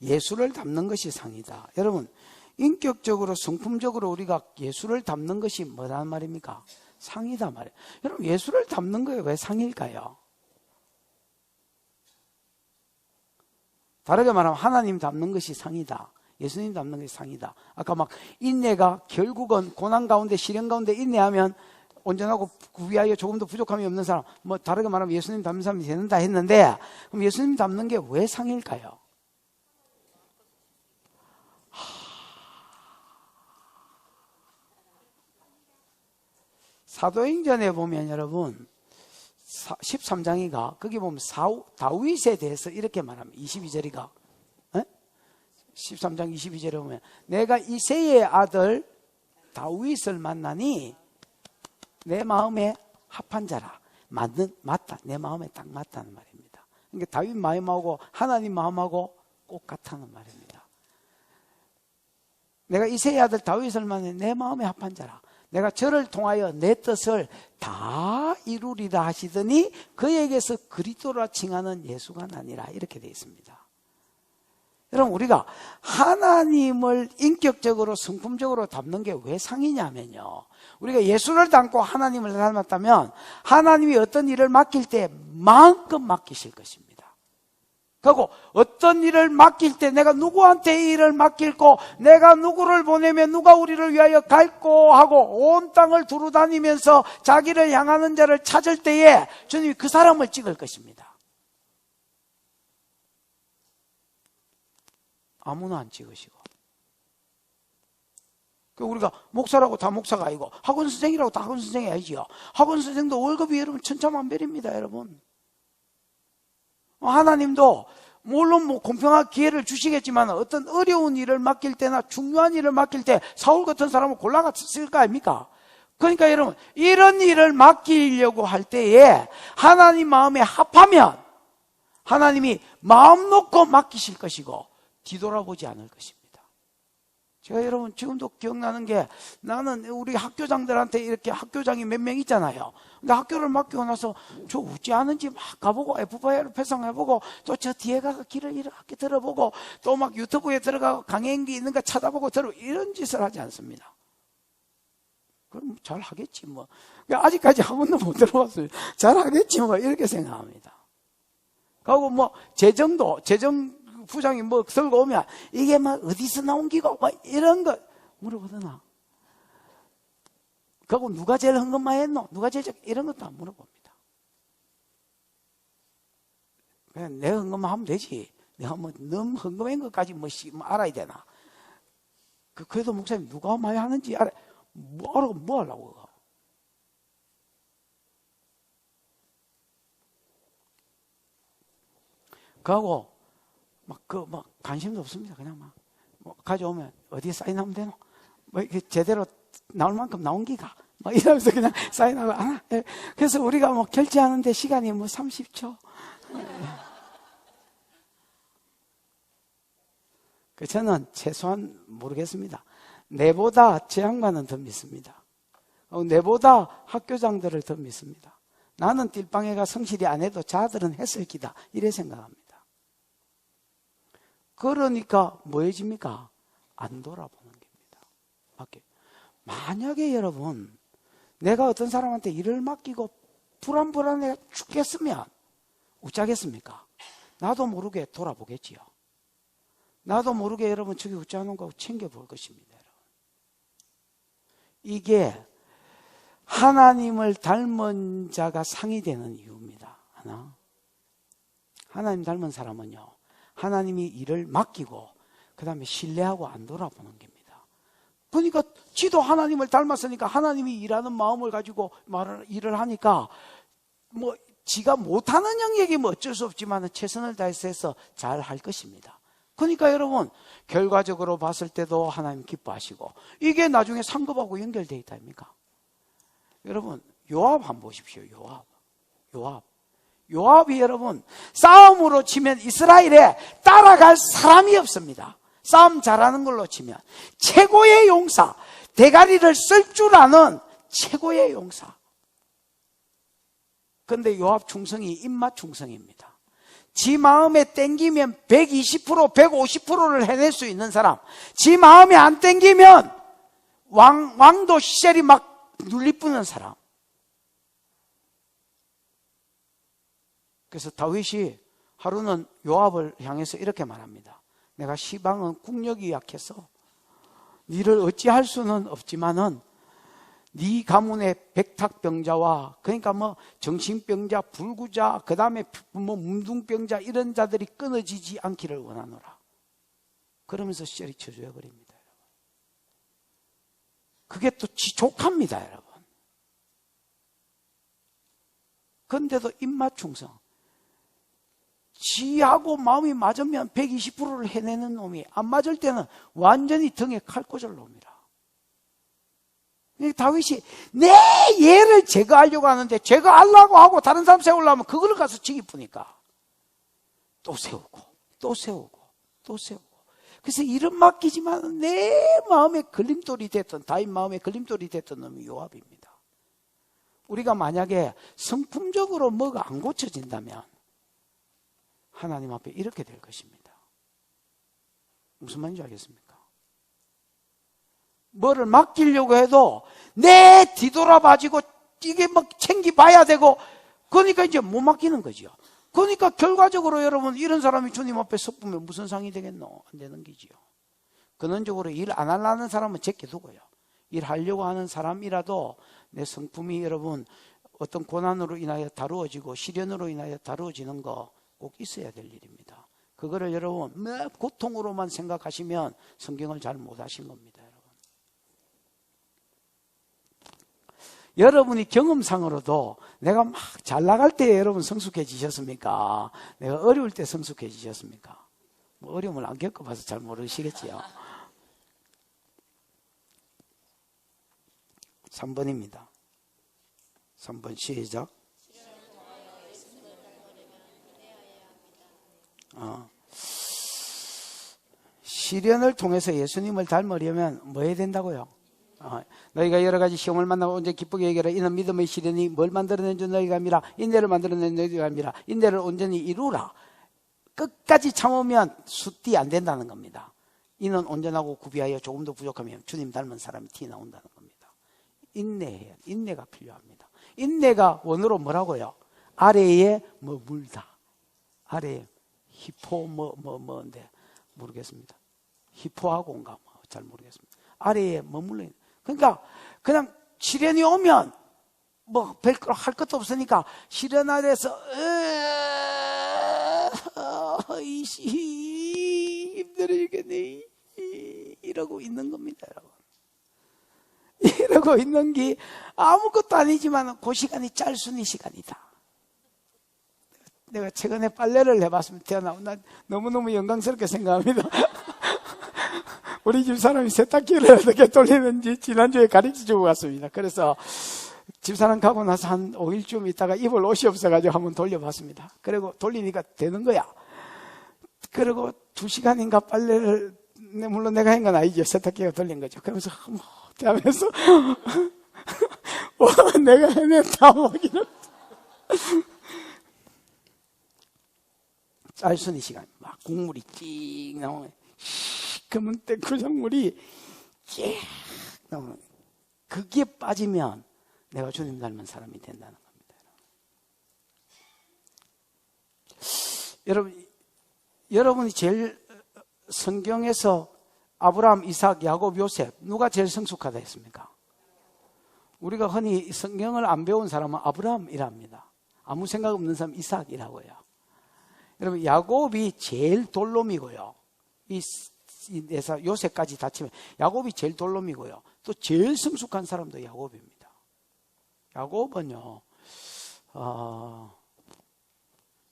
예수를 닮는 것이 상이다. 여러분, 인격적으로 성품적으로 우리가 예수를 닮는 것이 뭐란 말입니까? 상이다 말이에요. 여러분, 예수를 닮는 거에 왜 상일까요? 다르게 말하면 하나님 닮는 것이 상이다. 예수님 닮는 것이 상이다. 아까 막 인내가 결국은 고난 가운데 시련 가운데 인내하면 온전하고 구비하여 조금도 부족함이 없는 사람, 뭐 다르게 말하면 예수님 닮는 사람이 되는다 했는데, 그럼 예수님 닮는 게 왜 상일까요? 사도행전에 보면 여러분 13장이가 거기 보면 다윗에 대해서 이렇게 말합니다. 22절이가 13장 22절에 보면 내가 이새의 아들 다윗을 만나니 내 마음에 합한 자라. 맞다. 내 마음에 딱 맞다는 말입니다. 그러니까 다윗 마음하고 하나님 마음하고 꼭 같다는 말입니다. 내가 이새의 아들 다윗을 만나니 내 마음에 합한 자라. 내가 저를 통하여 내 뜻을 다 이루리라 하시더니 그에게서 그리스도라 칭하는 예수가 나니라. 이렇게 되어 있습니다. 여러분, 우리가 하나님을 인격적으로 성품적으로 닮는 게 왜 상이냐면요, 우리가 예수를 닮고 하나님을 닮았다면 하나님이 어떤 일을 맡길 때 마음껏 맡기실 것입니다. 그리고 어떤 일을 맡길 때 내가 누구한테 이 일을 맡길고 내가 누구를 보내면 누가 우리를 위하여 갈고 하고 온 땅을 두루다니면서 자기를 향하는 자를 찾을 때에 주님이 그 사람을 찍을 것입니다. 아무나 안 찍으시고. 우리가 목사라고 다 목사가 아니고 학원 선생이라고 다 학원 선생이 아니지요. 학원 선생도 월급이 여러분 천차만별입니다. 여러분, 하나님도 물론 뭐 공평한 기회를 주시겠지만 어떤 어려운 일을 맡길 때나 중요한 일을 맡길 때 사울 같은 사람을 골라갔을 거 아닙니까? 그러니까 여러분, 이런 일을 맡기려고 할 때에 하나님 마음에 합하면 하나님이 마음 놓고 맡기실 것이고 뒤돌아보지 않을 것입니다. 제가 여러분 지금도 기억나는 게, 나는 우리 학교장들한테 이렇게 학교장이 몇 명 있잖아요. 근데 학교를 맡기고 나서 저 웃지 않은지 막 가보고 F파일을 배송해보고 또 저 뒤에 가서 길을 이렇게 들어보고 또 막 유튜브에 들어가고 강행기 있는가 찾아보고 이런 짓을 하지 않습니다. 그럼 잘 하겠지 뭐. 아직까지 한 번도 못 들어봤어요. 잘 하겠지 뭐 이렇게 생각합니다. 그리고 뭐 재정 부장이 뭐 들고 오면 이게 뭐 어디서 나온 기고 뭐 이런 거 물어보더나. 그리고 누가 제일 헌금만 했노? 누가 제일 이런 것도 안 물어봅니다. 그냥 내가 헌금만 하면 되지. 내가 뭐 너무 헌금한 것까지 뭐 알아야 되나? 그래도 목사님 누가 많이 하는지 알아. 뭐 알아고 뭐 하려고? 그하고 막 관심도 없습니다. 그냥 뭐 가져오면 어디에 사인하면 되노? 뭐 이렇게 제대로 나올 만큼 나온 기가 막 이러면서 그냥 사인하고 안 해. 그래서 우리가 뭐 결제하는데 시간이 뭐 30초. 저는 최소한 모르겠습니다. 내보다 제 양반은 더 믿습니다. 내보다 학교장들을 더 믿습니다. 나는 띨빵에가 성실히 안 해도 자들은 했을 기다 이래 생각합니다. 그러니까 뭐해집니까? 안 돌아보는 겁니다. 만약에 여러분 내가 어떤 사람한테 일을 맡기고 불안해 죽겠으면 어쩌겠습니까? 나도 모르게 돌아보겠지요. 나도 모르게 여러분 저기 웃자는 거 챙겨볼 것입니다. 여러분. 이게 하나님을 닮은 자가 상이 되는 이유입니다. 하나님 닮은 사람은요, 하나님이 일을 맡기고 그 다음에 신뢰하고 안 돌아보는 겁니다. 그러니까 지도 하나님을 닮았으니까 하나님이 일하는 마음을 가지고 일을 하니까 뭐 지가 못하는 영역이 뭐 어쩔 수 없지만 최선을 다해서 잘 할 것입니다. 그러니까 여러분 결과적으로 봤을 때도 하나님 기뻐하시고 이게 나중에 상급하고 연결되어 있다 아닙니까? 여러분 요압 한번 보십시오. 요압이 여러분 싸움으로 치면 이스라엘에 따라갈 사람이 없습니다. 싸움 잘하는 걸로 치면 최고의 용사, 대가리를 쓸 줄 아는 최고의 용사. 그런데 요압 충성이 입맛 충성입니다. 지 마음에 땡기면 120%, 150%를 해낼 수 있는 사람, 지 마음에 안 땡기면 왕도 시절이 막 눌리뿌는 사람. 그래서 다윗이 하루는 요압을 향해서 이렇게 말합니다. 내가 시방은 국력이 약해서 니를 어찌할 수는 없지만은 네 가문의 백탁병자와 그러니까 뭐 정신병자, 불구자, 그 다음에 뭐 문둥병자 이런 자들이 끊어지지 않기를 원하노라. 그러면서 시절이 쳐줘야 버립니다. 그게 또 지족합니다, 여러분. 그런데도 입맛 충성. 지하고 마음이 맞으면 120%를 해내는 놈이 안 맞을 때는 완전히 등에 칼 꽂을 놈이라. 다윗이 내 얘를 제거하려고 하는데 제거하려고 하고 다른 사람 세우려면 그걸 가서 지기 뿌니까 또 세우고 또 세우고 또 세우고. 그래서 이름 맡기지만 내 마음에 걸림돌이 됐던, 다윗 마음에 걸림돌이 됐던 놈이 요압입니다. 우리가 만약에 성품적으로 뭐가 안 고쳐진다면 하나님 앞에 이렇게 될 것입니다. 무슨 말인지 알겠습니까? 뭐를 맡기려고 해도 내 뒤돌아봐지고 이게 막 챙겨봐야 되고 그러니까 이제 못 맡기는 거죠. 그러니까 결과적으로 여러분 이런 사람이 주님 앞에 섰으면 무슨 상이 되겠노? 안 되는 거지요. 근원적으로 일 안 하려는 사람은 제껴두고요. 일하려고 하는 사람이라도 내 성품이 여러분 어떤 고난으로 인하여 다루어지고 시련으로 인하여 다루어지는 거 꼭 있어야 될 일입니다. 그거를 여러분 고통으로만 생각하시면 성경을 잘 못하신 겁니다. 여러분이 경험상으로도 내가 막 잘 나갈 때 여러분 성숙해지셨습니까? 내가 어려울 때 성숙해지셨습니까? 뭐 어려움을 안 겪어봐서 잘 모르시겠지요. 3번입니다. 3번 시작. 시련을 통해서 예수님을 닮으려면 뭐 해야 된다고요? 너희가 여러 가지 시험을 만나고 언제 기쁘게 얘기하라. 이는 믿음의 시련이 뭘 만들어낸 줄 너희가 압니다. 인내를 만들어낸 너희가 압니다. 인내를 온전히 이루라. 끝까지 참으면 숫띠 안 된다는 겁니다. 이는 온전하고 구비하여 조금도 부족하면 주님 닮은 사람이 티 나온다는 겁니다. 인내해야, 인내가 필요합니다. 인내가 원어로 뭐라고요? 아래에 머물다. 아래에 히포 뭐인데 모르겠습니다. 히포하고인가 잘 모르겠습니다. 아래에 머물러 있는. 그러니까 그냥 시련이 오면 뭐 별거 할 것도 없으니까 시련 아래에서 힘들어지겠네 이러고 있는 겁니다, 여러분. 이러고 있는 게 아무것도 아니지만 그 시간이 짤순이 시간이다. 내가 최근에 빨래를 해봤으면 태어나고 난 너무너무 영광스럽게 생각합니다. 우리 집사람이 세탁기를 어떻게 돌리는지 지난주에 가르쳐주고 갔습니다. 그래서 집사람 가고 나서 한 5일쯤 있다가 입을 옷이 없어가지고 한번 돌려봤습니다. 그리고 돌리니까 되는 거야. 그리고 2시간인가 빨래를, 물론 내가 한 건 아니죠. 세탁기가 돌린 거죠. 그러면서 하면서 내가 해냈다 먹이는 짤순이 시간, 막 국물이 찡 나오면 시커먼 땡크장물이 쭉 나오는, 그게 빠지면 내가 주님 닮은 사람이 된다는 겁니다. 여러분이 제일 성경에서 아브라함, 이삭, 야곱, 요셉 누가 제일 성숙하다 했습니까? 우리가 흔히 성경을 안 배운 사람은 아브라함이랍니다. 아무 생각 없는 사람 이삭이라고요. 여러분, 야곱이 제일 돌놈이고요. 에서 요셉까지 다치면 야곱이 제일 돌놈이고요. 또 제일 성숙한 사람도 야곱입니다. 야곱은요,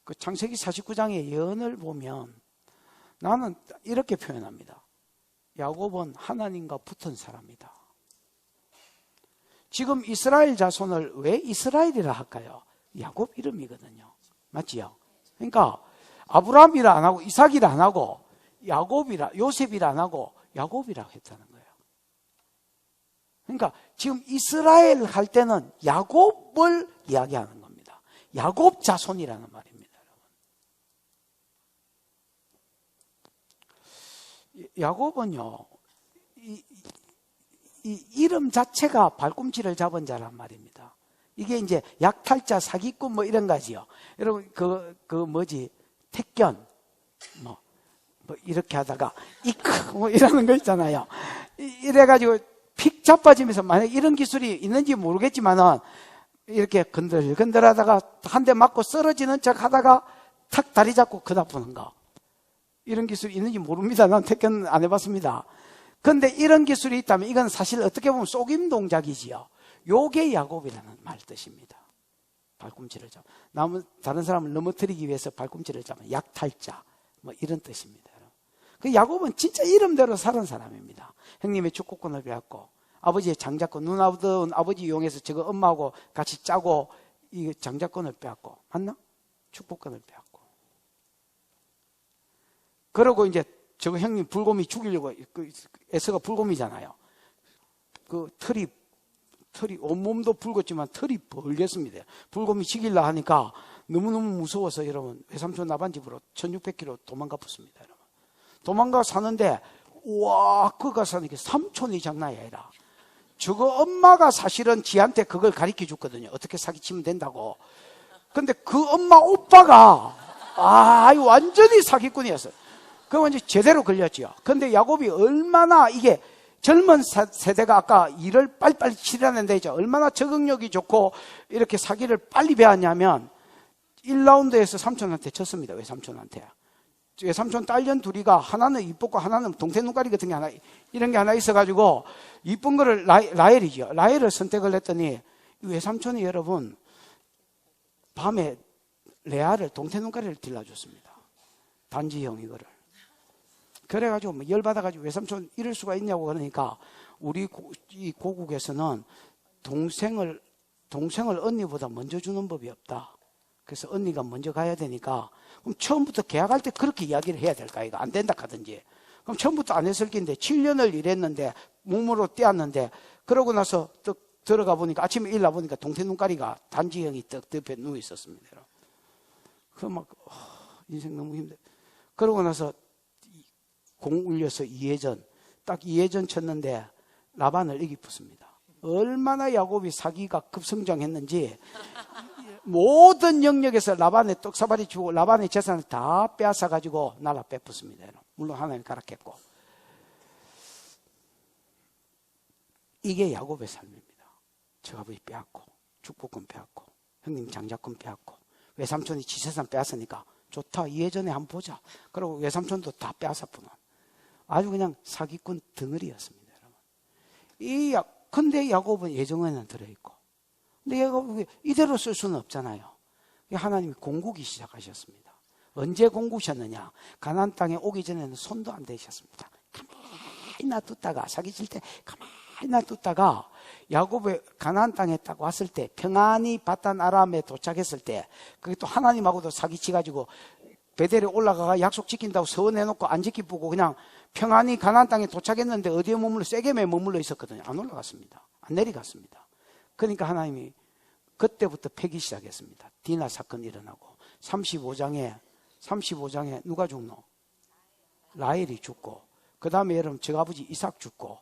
그 창세기 49장의 예언을 보면 나는 이렇게 표현합니다. 야곱은 하나님과 붙은 사람이다. 지금 이스라엘 자손을 왜 이스라엘이라 할까요? 야곱 이름이거든요. 맞지요? 그러니까 아브라함이라 안 하고 이삭이라 안 하고 야곱이라, 요셉이라 안 하고 야곱이라 했다는 거예요. 그러니까 지금 이스라엘 할 때는 야곱을 이야기하는 겁니다. 야곱 자손이라는 말입니다, 여러분. 야곱은요, 이 이름 자체가 발꿈치를 잡은 자란 말입니다. 이게 이제 약탈자, 사기꾼 뭐 이런 거지요. 여러분, 택견, 뭐 이렇게 하다가, 뭐 이러는 거 있잖아요. 이래가지고 픽 자빠지면서 만약 이런 기술이 있는지 모르겠지만은 이렇게 건들 하다가 한 대 맞고 쓰러지는 척 하다가 탁 다리 잡고 그다푸는 거. 이런 기술이 있는지 모릅니다. 난 택견 안 해봤습니다. 그런데 이런 기술이 있다면 이건 사실 어떻게 보면 속임 동작이지요. 요게 야곱이라는 말 뜻입니다. 발꿈치를 잡아. 다른 사람을 넘어뜨리기 위해서 발꿈치를 잡아. 약탈자. 뭐 이런 뜻입니다. 그 야곱은 진짜 이름대로 살은 사람입니다. 형님의 축구권을 빼앗고 아버지의 장자권, 누나던 아버지 이용해서 저거 엄마하고 같이 짜고 이 장자권을 빼앗고, 맞나? 축구권을 빼앗고. 그러고 이제 저거 형님 불곰이 죽이려고, 에서가 불곰이잖아요. 그 털이 온몸도 붉었지만 털이 벌겠습니다. 불곰이 죽이려 하니까 너무너무 무서워서 여러분 외삼촌 나반집으로 1600km 도망가 붙습니다. 여러분. 도망가 사는데 우와, 그가 사는 게 삼촌이 장난이 아니라 저거 엄마가 사실은 지한테 그걸 가르쳐 줬거든요. 어떻게 사기치면 된다고. 근데 그 엄마 오빠가 완전히 사기꾼이었어요. 그 완전 제대로 걸렸지요. 근데 야곱이 얼마나 이게 젊은 세대가 아까 일을 빨리빨리 치려는데 이제 얼마나 적응력이 좋고 이렇게 사기를 빨리 배웠냐면 1라운드에서 삼촌한테 졌습니다. 외삼촌한테. 외삼촌 딸년 둘이가 하나는 이쁘고 하나는 동태 눈가리 같은 게 하나, 이런 게 하나 있어가지고 이쁜 거를 라헬이죠. 라헬을 선택을 했더니 외삼촌이 여러분 밤에 레아를 동태 눈가리를 딜러줬습니다. 단지형 이거를. 그래가지고 뭐 열받아가지고 외삼촌 이럴 수가 있냐고 그러니까 우리 이 고국에서는 동생을 언니보다 먼저 주는 법이 없다. 그래서 언니가 먼저 가야 되니까 그럼 처음부터 계약할 때 그렇게 이야기를 해야 될까? 이거 안 된다 하든지. 그럼 처음부터 안 했을 텐데 7년을 일했는데 몸으로 떼었는데 그러고 나서 또 들어가 보니까 아침에 일어나 보니까 동태 눈가리가 단지형이 떡 덮여 누워 있었습니다. 그 막 인생 너무 힘들어. 그러고 나서 공 울려서 2회전 딱 2회전 쳤는데 라반을 이기pus습니다. 얼마나 야곱이 사기가 급성장했는지 모든 영역에서 라반의 떡사발이 주고 라반의 재산을 다 빼앗아 가지고 날아 빼pus습니다. 물론 하나님 가락했고. 이게 야곱의 삶입니다. 저아버지 빼앗고 축복금 빼앗고 형님 장자금 빼앗고 외삼촌이 지세산 빼앗으니까 좋다. 2회전에 한번 보자. 그리고 외삼촌도 다 빼앗았구나. 아주 그냥 사기꾼 덩어리였습니다. 여러분. 근데 야곱은 예정에는 들어있고 근데 야곱이 이대로 쓸 수는 없잖아요. 하나님이 공국이 시작하셨습니다. 언제 공국이셨느냐? 가나안 땅에 오기 전에는 손도 안 대셨습니다. 가만히 놔뒀다가 사기칠 때 가만히 놔뒀다가 야곱의 가나안 땅에 딱 왔을 때 평안히 바단 아람에 도착했을 때 그게 또 하나님하고도 사기치가지고 베델에 올라가가 약속 지킨다고 서원해놓고 안 지키고 그냥 평안히 가나안 땅에 도착했는데 어디에 머물러 세겜에 머물러 있었거든요. 안 올라갔습니다. 안 내려갔습니다. 그러니까 하나님이 그때부터 패기 시작했습니다. 디나 사건이 일어나고 35장에 누가 죽노? 라헬이 죽고 그 다음에 여러분 저 아버지 이삭 죽고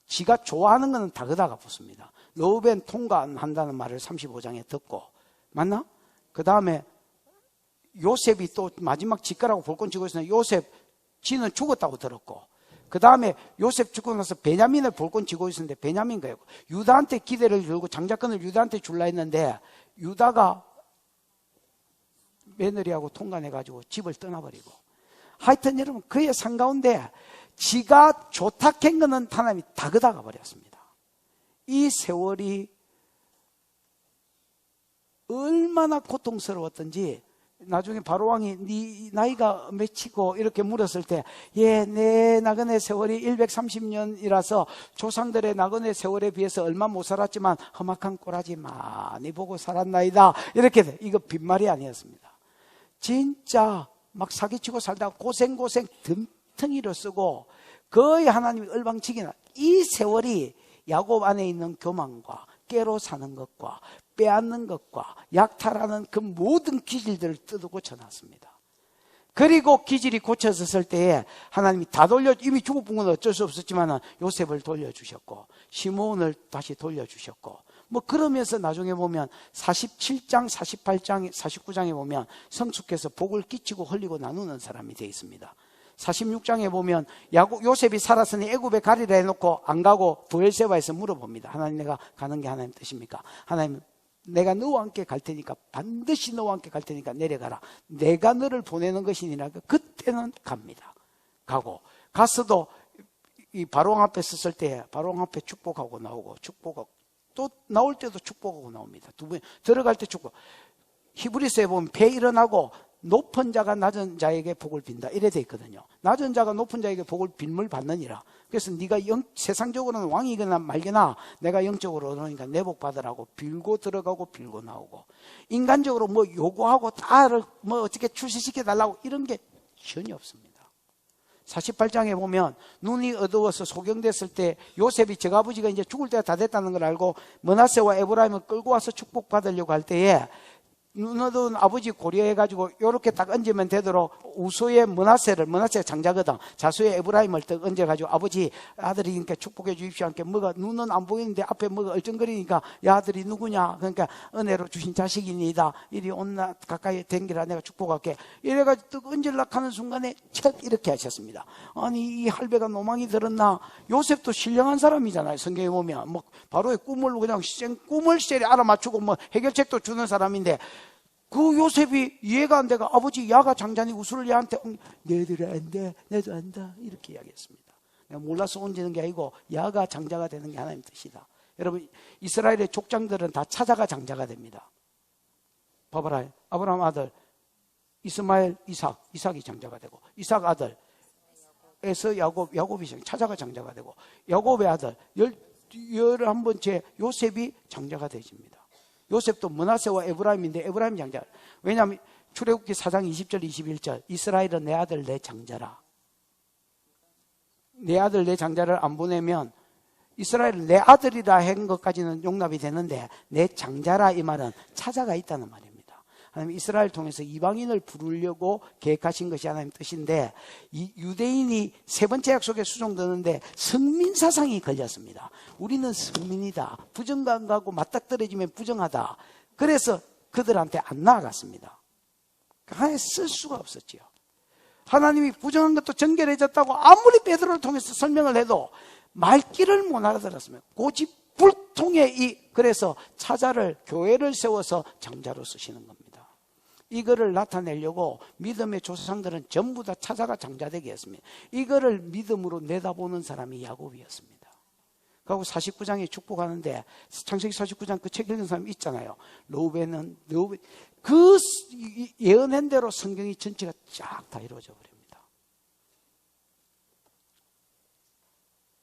지가 좋아하는 거는 다 그다가 붙습니다. 르우벤 통과한다는 말을 35장에 듣고 맞나? 그 다음에 요셉이 또 마지막 직가라고 볼권 쥐고 있었는데 요셉 지는 죽었다고 들었고 그 다음에 요셉 죽고 나서 베냐민을 볼권 쥐고 있었는데 베냐민 거예요. 유다한테 기대를 들고 장자권을 유다한테 줄라 했는데 유다가 며느리하고 통관해가지고 집을 떠나버리고 하여튼 여러분 그의 삶 가운데 지가 좋다한 거는 하나님이 다 그다가 버렸습니다. 이 세월이 얼마나 고통스러웠던지 나중에 바로왕이 네 나이가 몇이고 이렇게 물었을 때 내 나그네 세월이 130년이라서 조상들의 나그네 세월에 비해서 얼마 못 살았지만 험악한 꼬라지 많이 보고 살았나이다. 이렇게 이거 빈말이 아니었습니다. 진짜 막 사기치고 살다가 고생 덤텅이로 쓰고 거의 하나님이 얼방치기나 이 세월이 야곱 안에 있는 교만과 깨로 사는 것과 빼앗는 것과 약탈하는 그 모든 기질들을 뜯어 고쳐놨습니다. 그리고 기질이 고쳐졌을 때에 하나님이 다 이미 죽어본 건 어쩔 수 없었지만 요셉을 돌려주셨고 시므온을 다시 돌려주셨고 뭐 그러면서 나중에 보면 47장, 48장, 49장에 보면 성숙해서 복을 끼치고 흘리고 나누는 사람이 되어 있습니다. 46장에 보면 요셉이 살았으니 애굽에 가리라 해놓고 안 가고 브엘세바에서 물어봅니다. 하나님 내가 가는 게 하나님 뜻입니까? 하나님 내가 너와 함께 갈 테니까 반드시 너와 함께 갈 테니까 내려가라. 내가 너를 보내는 것이니라. 그때는 갑니다. 갔어도 이 바로왕 앞에 섰을 때 바로왕 앞에 축복하고 나오고 축복하고 또 나올 때도 축복하고 나옵니다. 두 번 들어갈 때 축복. 히브리서에 보면 배 일어나고 높은 자가 낮은 자에게 복을 빈다 이래 돼 있거든요. 낮은 자가 높은 자에게 복을 빈물 받느니라. 그래서 네가 세상적으로는 왕이거나 말거나 내가 영적으로 얻으니까 내 복 받으라고 빌고 들어가고 빌고 나오고 인간적으로 뭐 요구하고 딸을 뭐 어떻게 출세시켜 달라고 이런 게 전혀 없습니다. 48장에 보면 눈이 어두워서 소경됐을 때 요셉이 저 아버지가 이제 죽을 때가 다 됐다는 걸 알고 므낫세와 에브라임을 끌고 와서 축복받으려고 할 때에 눈 어두운 아버지 고려해가지고 요렇게 딱 얹으면 되도록 우수의 므낫세가 장자거든. 자수의 에브라임을 딱 얹어가지고 아버지 아들이니까 축복해 주십시오. 하니까 뭐가 눈은 안 보이는데 앞에 뭐가 얼쩡거리니까 야 아들이 누구냐. 그러니까 은혜로 주신 자식이니다. 이리 온나 가까이 댕기라 내가 축복할게. 이래가지고 딱 얹으려고 하는 순간에 척 이렇게 하셨습니다. 아니 이 할배가 노망이 들었나. 요셉도 신령한 사람이잖아요. 성경에 보면 뭐 바로의 꿈을 그냥 꿈을 시절에 알아맞추고 뭐 해결책도 주는 사람인데 그 요셉이 이해가 안 돼가 아버지 야가 장자니 우수를 야한테 너희들은 안 돼, 나도 안다 이렇게 이야기했습니다. 내가 몰라서 얹는 게 아니고 야가 장자가 되는 게 하나님 뜻이다. 여러분 이스라엘의 족장들은 다 찾아가 장자가 됩니다. 봐봐라. 아브라함 아들 이스마엘 이삭이 장자가 되고 이삭 아들 에서 야곱이 찾아가 장자가 되고 야곱의 아들 11번째 요셉이 장자가 되집니다. 요셉도 므낫세와 에브라임인데 에브라임 장자. 왜냐하면 출애굽기 4장 20절 21절 이스라엘은 내 아들 내 장자라. 내 아들 내 장자를 안 보내면 이스라엘은 내 아들이라 한 것까지는 용납이 되는데 내 장자라 이 말은 차자가 있다는 말입니다. 하나님 이스라엘 통해서 이방인을 부르려고 계획하신 것이 하나님 뜻인데 이 유대인이 세 번째 약속에 수종되는데 성민 사상이 걸렸습니다. 우리는 성민이다. 부정감가고 맞닥뜨려지면 부정하다. 그래서 그들한테 안 나아갔습니다. 하나님 쓸 수가 없었지요. 하나님이 부정한 것도 정결해졌다고 아무리 베드로를 통해서 설명을 해도 말귀를 못 알아들었습니다. 고집불통의 그래서 차자를 교회를 세워서 장자로 쓰시는 겁니다. 이거를 나타내려고 믿음의 조상들은 전부 다 차자가 장자되게 했습니다. 이거를 믿음으로 내다보는 사람이 야곱이었습니다. 그리고 49장에 축복하는데 창세기 49장 그 책 읽은 사람 있잖아요. 르우벤은 그 예언한 대로 성경이 전체가 쫙 다 이루어져 버립니다.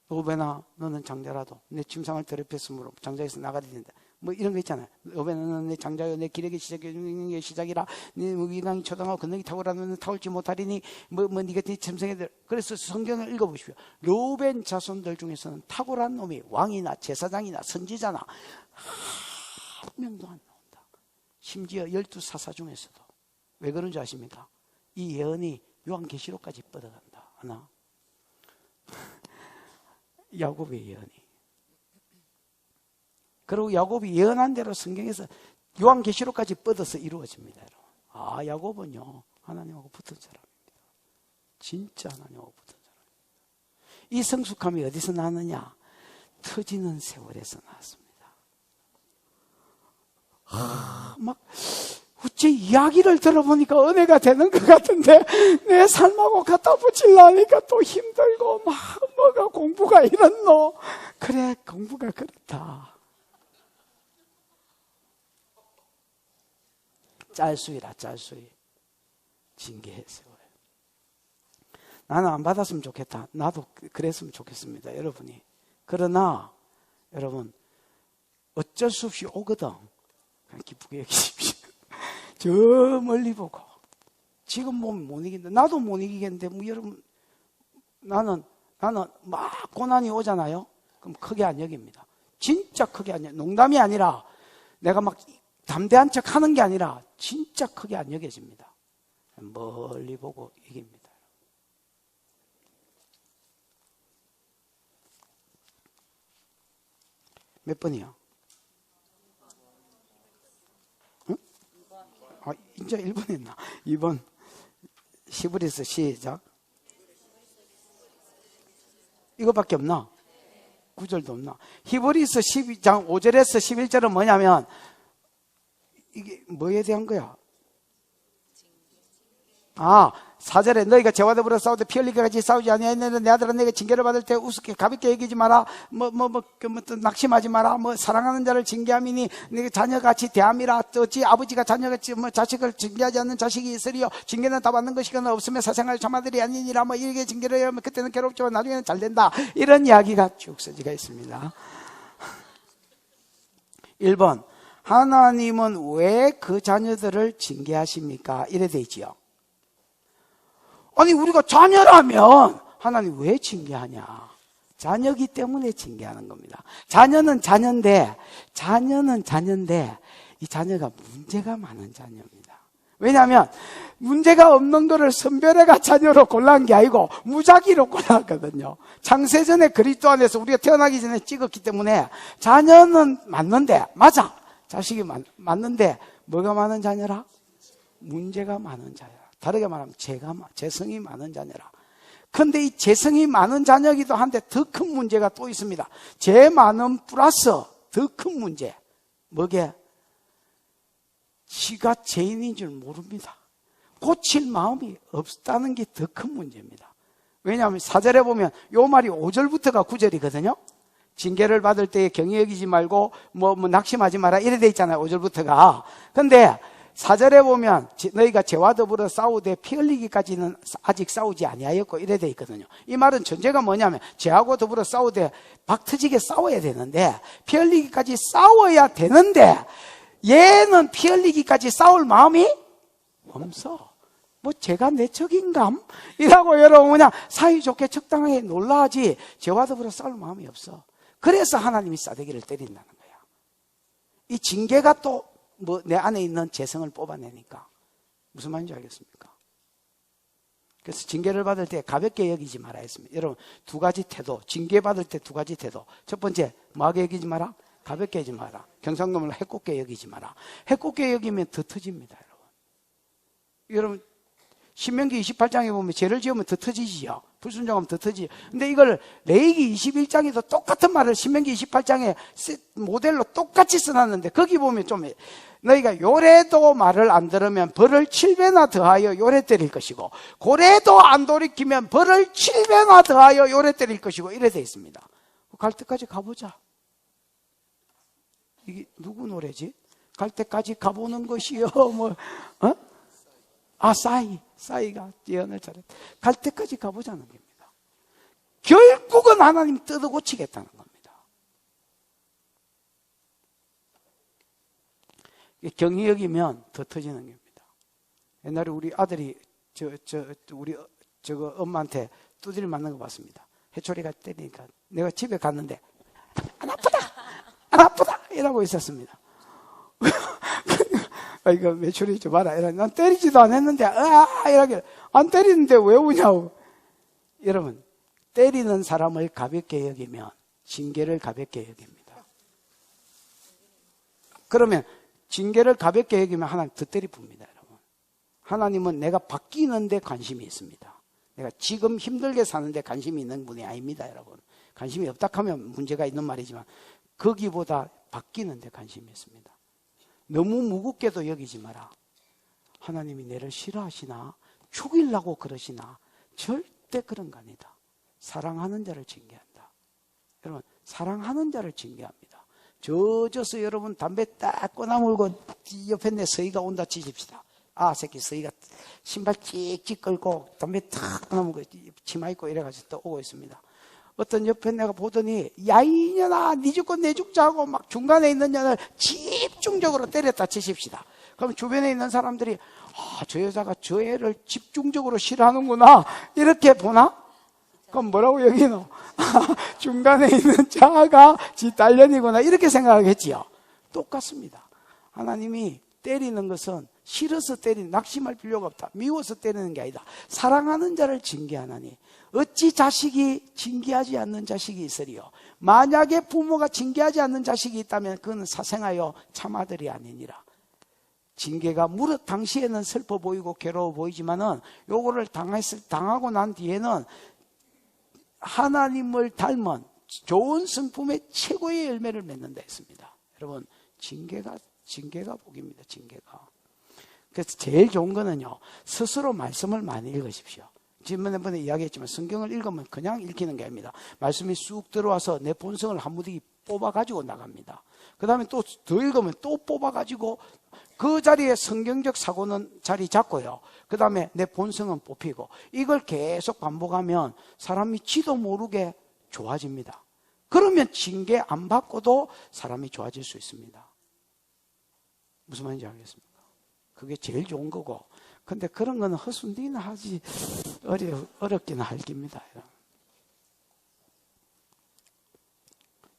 르우벤아 너는 장자라도 내 침상을 더럽혔으므로 장자에서 나가야 된다. 뭐 이런 거 있잖아요. 르우벤은 내 장자여 내 기력의 시작이라 네 위강이 초당하고 건너기 탁월하면 타올지 못하리니 뭐 네가 네 침상에 그래서 성경을 읽어보십시오. 르우벤 자손들 중에서는 탁월한 놈이 왕이나 제사장이나 선지자나 한 명도 안 나온다. 심지어 12사사 중에서도 왜 그런 줄 아십니까? 이 예언이 요한계시록까지 뻗어간다. 하나 야곱의 예언이. 그리고 야곱이 예언한 대로 성경에서 요한계시록까지 뻗어서 이루어집니다. 아, 야곱은요 하나님하고 붙은 사람입니다. 진짜 하나님하고 붙은 사람입니다. 이 성숙함이 어디서 나느냐? 터지는 세월에서 나왔습니다. 막 어째 이야기를 들어보니까 은혜가 되는 것 같은데 내 삶하고 갖다 붙이려니까 또 힘들고 막 뭐가 공부가 이렇노. 그래 공부가 그렇다. 짤수이라 짤수이 징계해 세워요. 나는 안 받았으면 좋겠다. 나도 그랬으면 좋겠습니다. 여러분이. 그러나 여러분 어쩔 수 없이 오거든. 그냥 기쁘게 여기십시오. 저 멀리 보고 지금 보면 못 이긴다. 나도 못 이기겠는데 뭐 여러분 나는 막 고난이 오잖아요. 그럼 크게 안 여깁니다. 진짜 크게 안 여깁니다. 농담이 아니라 내가 막 담대한 척 하는 게 아니라 진짜 크게 안 여겨집니다. 멀리 보고 이깁니다. 몇 번이요? 응? 아, 이제 1번 했나? 2번 히브리서 시작. 이거밖에 없나? 9절도 없나? 히브리서 12장 5절에서 11절은 뭐냐면 이게 뭐에 대한 거야? 아, 4절에 너희가 죄와 더불어 싸우되 피 흘리게 같이 싸우지 아니하였느냐 내 아들아 내가 징계를 받을 때 우습게 가볍게 여기지 마라. 낙심하지 마라. 사랑하는 자를 징계함이니 네가 자녀같이 대함이라. 어찌 아버지가 자녀같이 자식을 징계하지 않는 자식이 있으리요. 징계는 다 받는 것이거나 없으면 사생활 자마들이 아니니라. 이렇게 징계를 하면 그때는 괴롭지만 나중에는 잘 된다. 이런 이야기가 쭉 써지가 있습니다. 1번 하나님은 왜 그 자녀들을 징계하십니까? 이래 돼 있지요. 아니 우리가 자녀라면 하나님 왜 징계하냐? 자녀기 때문에 징계하는 겁니다. 자녀는 자녀인데 이 자녀가 문제가 많은 자녀입니다. 왜냐하면 문제가 없는 거를 선별해가 자녀로 골라온 게 아니고 무작위로 골랐거든요. 창세전에 그리스도 안에서 우리가 태어나기 전에 찍었기 때문에 자녀는 맞는데 맞아. 자식이 맞는데 뭐가 많은 자녀라? 문제가 많은 자녀라. 다르게 말하면 재성이 많은 자녀라. 그런데 이 재성이 많은 자녀이기도 한데 더 큰 문제가 또 있습니다. 죄 많은 플러스 더 큰 문제. 뭐게? 지가 죄인인 줄 모릅니다. 고칠 마음이 없다는 게 더 큰 문제입니다. 왜냐하면 4절에 보면 요 말이 5절부터가 9절이거든요. 징계를 받을 때 경히 여기지 말고 뭐 낙심하지 마라 이래 돼 있잖아요. 5절부터가. 근데 4절에 보면 너희가 죄와 더불어 싸우되 피 흘리기까지는 아직 싸우지 아니하였고 이래 돼 있거든요. 이 말은 전제가 뭐냐면 죄하고 더불어 싸우되 박 터지게 싸워야 되는데 피 흘리기까지 싸워야 되는데 얘는 피 흘리기까지 싸울 마음이 없어. 뭐 제가 내 적인감? 이라고 여러분 그냥 사이좋게 적당하게 놀라하지 죄와 더불어 싸울 마음이 없어. 그래서 하나님이 싸대기를 때린다는 거야. 이 징계가 또 뭐 내 안에 있는 재성을 뽑아내니까 무슨 말인지 알겠습니까? 그래서 징계를 받을 때 가볍게 여기지 마라 했습니다. 여러분 두 가지 태도, 징계 받을 때 두 가지 태도. 첫 번째 뭐하게 여기지 마라? 가볍게 여기지 마라. 경상도말로 해꼽게 여기지 마라. 해꼽게 여기면 더 터집니다. 여러분 신명기 28장에 보면 죄를 지으면 더 터지지요. 불순종하면 더 터지죠. 근데 이걸 레위기 21장에도 똑같은 말을 신명기 28장에 모델로 똑같이 써놨는데 거기 보면 좀 너희가 요래도 말을 안 들으면 벌을 7배나 더하여 요래 때릴 것이고 고래도 안 돌이키면 벌을 7배나 더하여 요래 때릴 것이고 이래 돼 있습니다. 갈 때까지 가보자. 이게 누구 노래지? 갈 때까지 가보는 것이요. 뭐 싸이가 예언을 잘했다. 갈 때까지 가보자는 겁니다. 결국은 하나님 뜯어 고치겠다는 겁니다. 경이 여기면 더 터지는 겁니다. 옛날에 우리 아들이 우리 엄마한테 두드려 맞는 거 봤습니다. 해초리가 때리니까 내가 집에 갔는데 안 아프다 이러고 있었습니다. 이거 매출이 좀 봐라. 난 때리지도 않았는데, 이렇게. 안 때리는데 왜 우냐고. 여러분, 때리는 사람을 가볍게 여기면, 징계를 가볍게 여깁니다. 그러면, 징계를 가볍게 여기면 하나님 더 때리 풉니다, 여러분. 하나님은 내가 바뀌는데 관심이 있습니다. 내가 지금 힘들게 사는데 관심이 있는 분이 아닙니다, 여러분. 관심이 없다 하면 문제가 있는 말이지만, 거기보다 바뀌는데 관심이 있습니다. 너무 무겁게도 여기지 마라. 하나님이 내를 싫어하시나? 죽이려고 그러시나? 절대 그런 거 아니다. 사랑하는 자를 징계한다. 여러분, 사랑하는 자를 징계합니다. 져서 여러분 담배 딱 꺼나물고 옆에 내 서희가 온다 치십시다. 새끼 서희가 신발 찍찍 끌고 담배 탁 꺼나물고 치마 입고 이래가지고 또 오고 있습니다. 어떤 옆에 내가 보더니 야 이년아 니 죽고 내 죽자 하고 막 중간에 있는 년을 집중적으로 때렸다 치십시다. 그럼 주변에 있는 사람들이 저 여자가 저 애를 집중적으로 싫어하는구나 이렇게 보나? 그럼 뭐라고 여기노? 중간에 있는 자가 지 딸년이구나 이렇게 생각하겠지요. 똑같습니다. 하나님이 때리는 것은 싫어서 낙심할 필요가 없다. 미워서 때리는 게 아니다. 사랑하는 자를 징계하나니 어찌 자식이 징계하지 않는 자식이 있으리요. 만약에 부모가 징계하지 않는 자식이 있다면 그는 사생하여 참아들이 아니니라. 징계가 무릇 당시에는 슬퍼 보이고 괴로워 보이지만은 요거를 당하고 난 뒤에는 하나님을 닮은 좋은 성품의 최고의 열매를 맺는다 했습니다. 여러분 징계가 복입니다. 징계가. 그래서 제일 좋은 거는요, 스스로 말씀을 많이 읽으십시오. 지난번에 이야기했지만 성경을 읽으면 그냥 읽히는 게 아닙니다. 말씀이 쑥 들어와서 내 본성을 한 무더기 뽑아가지고 나갑니다. 그 다음에 또 더 읽으면 또 뽑아가지고 그 자리에 성경적 사고는 자리 잡고요. 그 다음에 내 본성은 뽑히고 이걸 계속 반복하면 사람이 지도 모르게 좋아집니다. 그러면 징계 안 받고도 사람이 좋아질 수 있습니다. 무슨 말인지 알겠습니까? 그게 제일 좋은 거고. 근데 그런 거는 허순디나 하지 어렵기는 할 깁니다.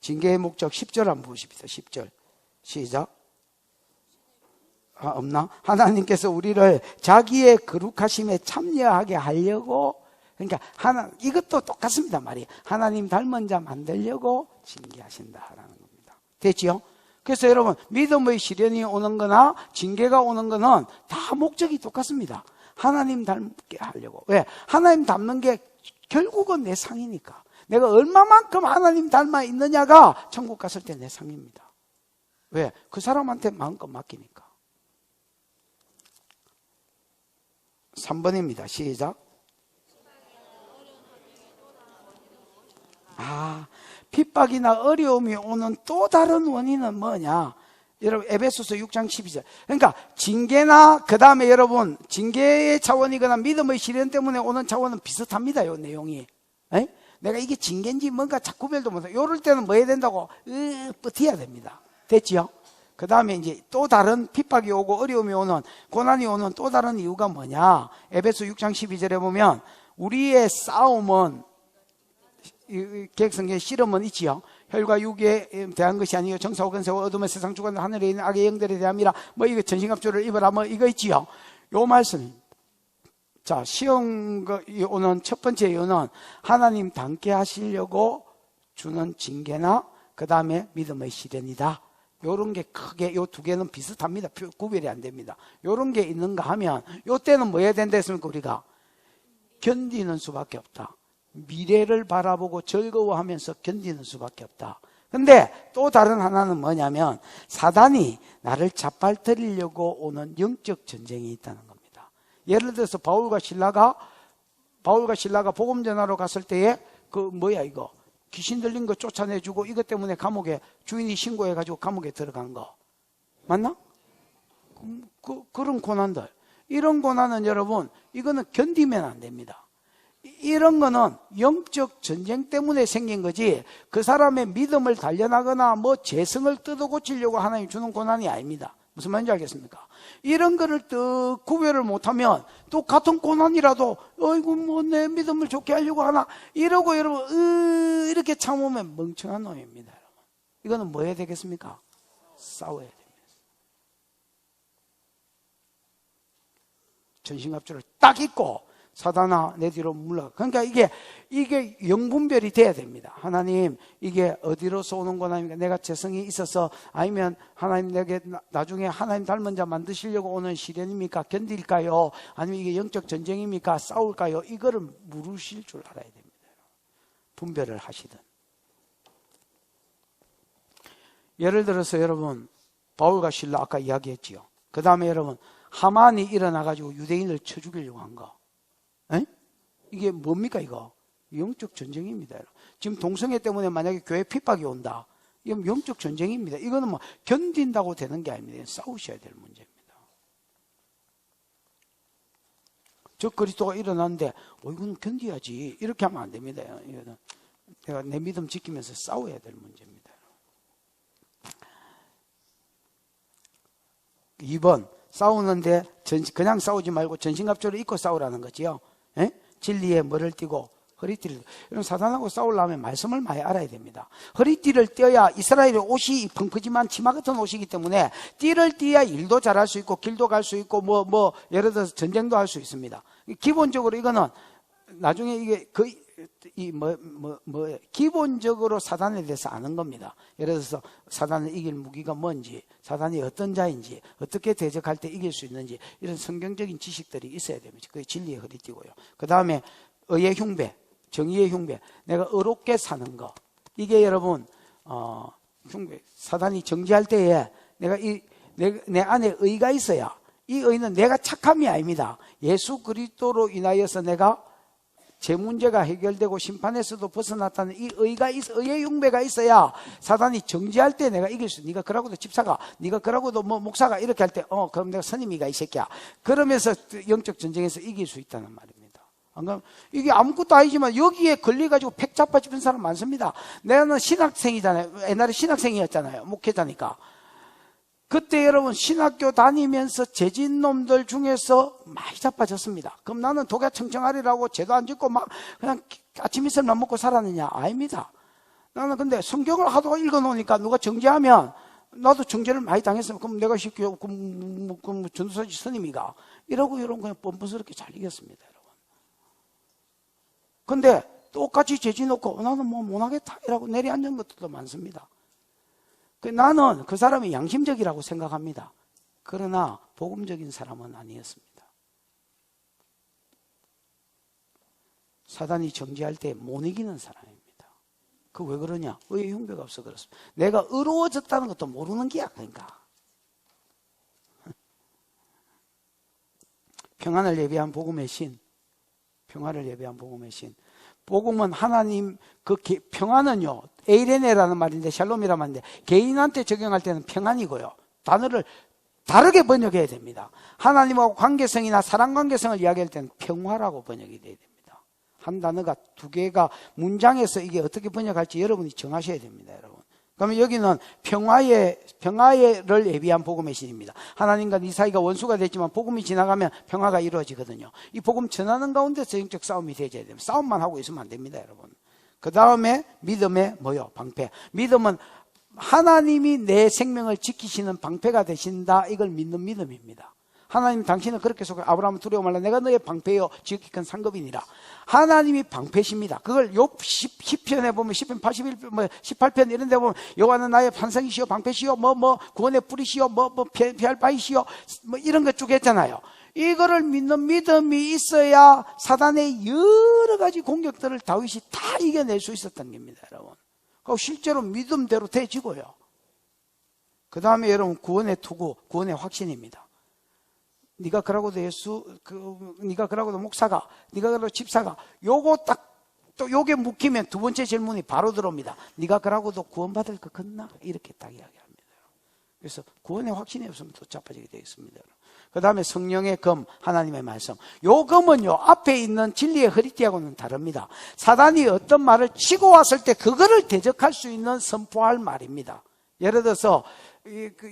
징계의 목적 10절 한번 보십시다. 10절 시작. 없나? 하나님께서 우리를 자기의 거룩하심에 참여하게 하려고, 그러니까 이것도 똑같습니다. 말이 하나님 닮은 자 만들려고 징계하신다라는 겁니다. 됐지요? 그래서 여러분 믿음의 시련이 오는 거나 징계가 오는 거는 다 목적이 똑같습니다. 하나님 닮게 하려고. 왜? 하나님 닮는 게 결국은 내 상이니까. 내가 얼마만큼 하나님 닮아 있느냐가 천국 갔을 때 내 상입니다. 왜? 그 사람한테 마음껏 맡기니까. 3번입니다. 시작. 핍박이나 어려움이 오는 또 다른 원인은 뭐냐? 여러분 에베소서 6장 12절. 그러니까 징계나 그 다음에 여러분 징계의 차원이거나 믿음의 시련 때문에 오는 차원은 비슷합니다. 요 내용이. 에? 내가 이게 징계인지 뭔가 자꾸 구별도 못해. 요럴 때는 뭐 해야 된다고? 버텨야 됩니다. 됐지요? 그 다음에 이제 또 다른 핍박이 오고 어려움이 오는, 고난이 오는 또 다른 이유가 뭐냐? 에베소 6장 12절에 보면 우리의 싸움은, 개혁성경의 씨름은 있지요. 혈과 육에 대한 것이 아니요 정사와 근세와 어둠의 세상 주관 하늘에 있는 악의 영들에 대함이라. 뭐 이거 전신갑주를 입어라 뭐 이거 있지요. 요 말씀. 자, 시험이 오는 첫 번째 이유는 하나님 닮게 하시려고 주는 징계나 그 다음에 믿음의 시련이다. 요런 게 크게 요 두 개는 비슷합니다. 구별이 안 됩니다. 요런 게 있는가 하면 요 때는 뭐 해야 된다 했습니까? 우리가 견디는 수밖에 없다. 미래를 바라보고 즐거워하면서 견디는 수밖에 없다. 근데 또 다른 하나는 뭐냐면 사단이 나를 잡아뜨리려고 오는 영적 전쟁이 있다는 겁니다. 예를 들어서 바울과 신라가 복음 전하러 갔을 때에 이거 귀신 들린 거 쫓아내주고 이것 때문에 감옥에 주인이 신고해가지고 감옥에 들어간 거 맞나? 그런 고난들, 이런 고난은 여러분 이거는 견디면 안 됩니다. 이런 거는 영적 전쟁 때문에 생긴 거지 그 사람의 믿음을 단련하거나 뭐 재성을 뜯어 고치려고 하나님 주는 고난이 아닙니다. 무슨 말인지 알겠습니까? 이런 거를 또 구별을 못하면 또 같은 고난이라도 어이구 뭐 내 믿음을 좋게 하려고 하나 이러고 여러분 이렇게 참으면 멍청한 놈입니다. 여러분. 이거는 뭐 해야 되겠습니까? 싸워야 됩니다. 전신갑주를 딱 입고 사단아 내 뒤로 물러가. 그러니까 이게 영분별이 돼야 됩니다. 하나님 이게 어디로서 오는 고난입니까? 내가 재성이 있어서 아니면 하나님 내게 나중에 하나님 닮은 자 만드시려고 오는 시련입니까? 견딜까요? 아니면 이게 영적 전쟁입니까? 싸울까요? 이거를 물으실 줄 알아야 됩니다. 분별을 하시든. 예를 들어서 여러분 바울과 실라 아까 이야기했지요. 그 다음에 여러분 하만이 일어나가지고 유대인을 쳐 죽이려고 한 거. 에? 이게 뭡니까 이거? 영적 전쟁입니다. 지금 동성애 때문에 만약에 교회 핍박이 온다. 이건 영적 전쟁입니다. 이거는 뭐 견딘다고 되는 게 아닙니다. 싸우셔야 될 문제입니다. 저 그리스도가 일어났는데 이건 견뎌야지 이렇게 하면 안 됩니다. 이거는 내가 내 믿음 지키면서 싸워야 될 문제입니다. 2번 싸우는데 그냥 싸우지 말고 전신갑주를 입고 싸우라는 거지요. 에? 진리에 머리를 띠고 허리띠를. 여러분 사단하고 싸우려면 말씀을 많이 알아야 됩니다. 허리띠를 떼야 이스라엘의 옷이 펑퍼짐한 치마 같은 옷이기 때문에 띠를 띠야 일도 잘할 수 있고 길도 갈 수 있고 예를 들어서 전쟁도 할 수 있습니다. 기본적으로 이거는 나중에 이게 기본적으로 사단에 대해서 아는 겁니다. 예를 들어서 사단을 이길 무기가 뭔지, 사단이 어떤 자인지, 어떻게 대적할 때 이길 수 있는지 이런 성경적인 지식들이 있어야 됩니다. 그게 진리의 허리띠고요. 그 다음에 의의 흉배, 정의의 흉배, 내가 의롭게 사는 거. 이게 여러분 흉배, 사단이 정지할 때에 내 안에 의가 있어야, 이 의는 내가 착함이 아닙니다. 예수 그리스도로 인하여서 내가 제 문제가 해결되고 심판에서도 벗어났다는 이 의의 흉배가 있어야 사단이 정지할 때 내가 이길 수 있어. 네가 그러고도 집사가, 네가 그러고도 목사가 이렇게 할 때 그럼 내가 선임이가 이 새끼야. 그러면서 영적 전쟁에서 이길 수 있다는 말입니다. 안 그럼 이게 아무것도 아니지만 여기에 걸려가지고 팩 잡아집은 사람 많습니다. 내가 신학생이잖아요. 옛날에 신학생이었잖아요. 목회자니까. 그때 여러분 신학교 다니면서 재진놈들 중에서 많이 자빠졌습니다. 그럼 나는 독야 청청하리라고 죄도 안 짓고 막 그냥 아침 이슬만 먹고 살았느냐? 아닙니다. 나는 근데 성경을 하도 읽어놓으니까 누가 정죄하면 나도 정죄를 많이 당했으면 그럼 내가 쉽게 전도사지 스님이가 이러고 이런 그냥 뻔뻔스럽게 잘 이겼습니다. 여러분. 근데 똑같이 죄지 놓고 나는 못하겠다 이라고 내려앉은 것들도 많습니다. 나는 그 사람이 양심적이라고 생각합니다. 그러나 복음적인 사람은 아니었습니다. 사단이 정죄할 때 못 이기는 사람입니다. 그 왜 그러냐? 의의 흉배가 없어 그렇습니다. 내가 의로워졌다는 것도 모르는 게야. 그러니까 평안을 예비한 복음의 신, 평화를 예비한 복음의 신. 복음은 하나님 평안은요 에이레네라는 말인데 샬롬이라는 말인데 개인한테 적용할 때는 평안이고요. 단어를 다르게 번역해야 됩니다. 하나님하고 관계성이나 사랑 관계성을 이야기할 때는 평화라고 번역이 돼야 됩니다. 한 단어가 두 개가 문장에서 이게 어떻게 번역할지 여러분이 정하셔야 됩니다, 여러분. 그러면 여기는 평화를 예비한 복음의 신입니다. 하나님과 네 사이가 원수가 됐지만 복음이 지나가면 평화가 이루어지거든요. 이 복음 전하는 가운데서 영적 싸움이 되어야 됩니다. 싸움만 하고 있으면 안 됩니다, 여러분. 그 다음에 믿음의 뭐요? 방패. 믿음은 하나님이 내 생명을 지키시는 방패가 되신다. 이걸 믿는 믿음입니다. 하나님 당신은 그렇게 속에 아브라함을 두려워 말라. 내가 너의 방패요 지극히 큰 상급이니라. 하나님이 방패십니다. 그걸 욥 10편에 보면 10편 81편 18편 이런 데 보면 여호와는 나의 반성이시요 방패시요 구원의 뿌리시요 피할 바이시요 이런 것 쭉 했잖아요. 이거를 믿는 믿음이 있어야 사단의 여러 가지 공격들을 다윗이 다 이겨낼 수 있었던 겁니다, 여러분. 그리고 실제로 믿음대로 되지고요. 그 다음에 여러분 구원의 투구, 구원의 확신입니다. 네가 그러고도 네가 그러고도 목사가, 네가 그러고도 집사가, 요거 딱 또 요게 묵히면 두 번째 질문이 바로 들어옵니다. 네가 그러고도 구원받을 것 같나? 이렇게 딱 이야기합니다. 그래서 구원의 확신이 없으면 또 자빠지게 되어 있습니다. 그 다음에 성령의 검, 하나님의 말씀. 요 검은요, 앞에 있는 진리의 허리띠하고는 다릅니다. 사단이 어떤 말을 치고 왔을 때 그거를 대적할 수 있는 선포할 말입니다. 예를 들어서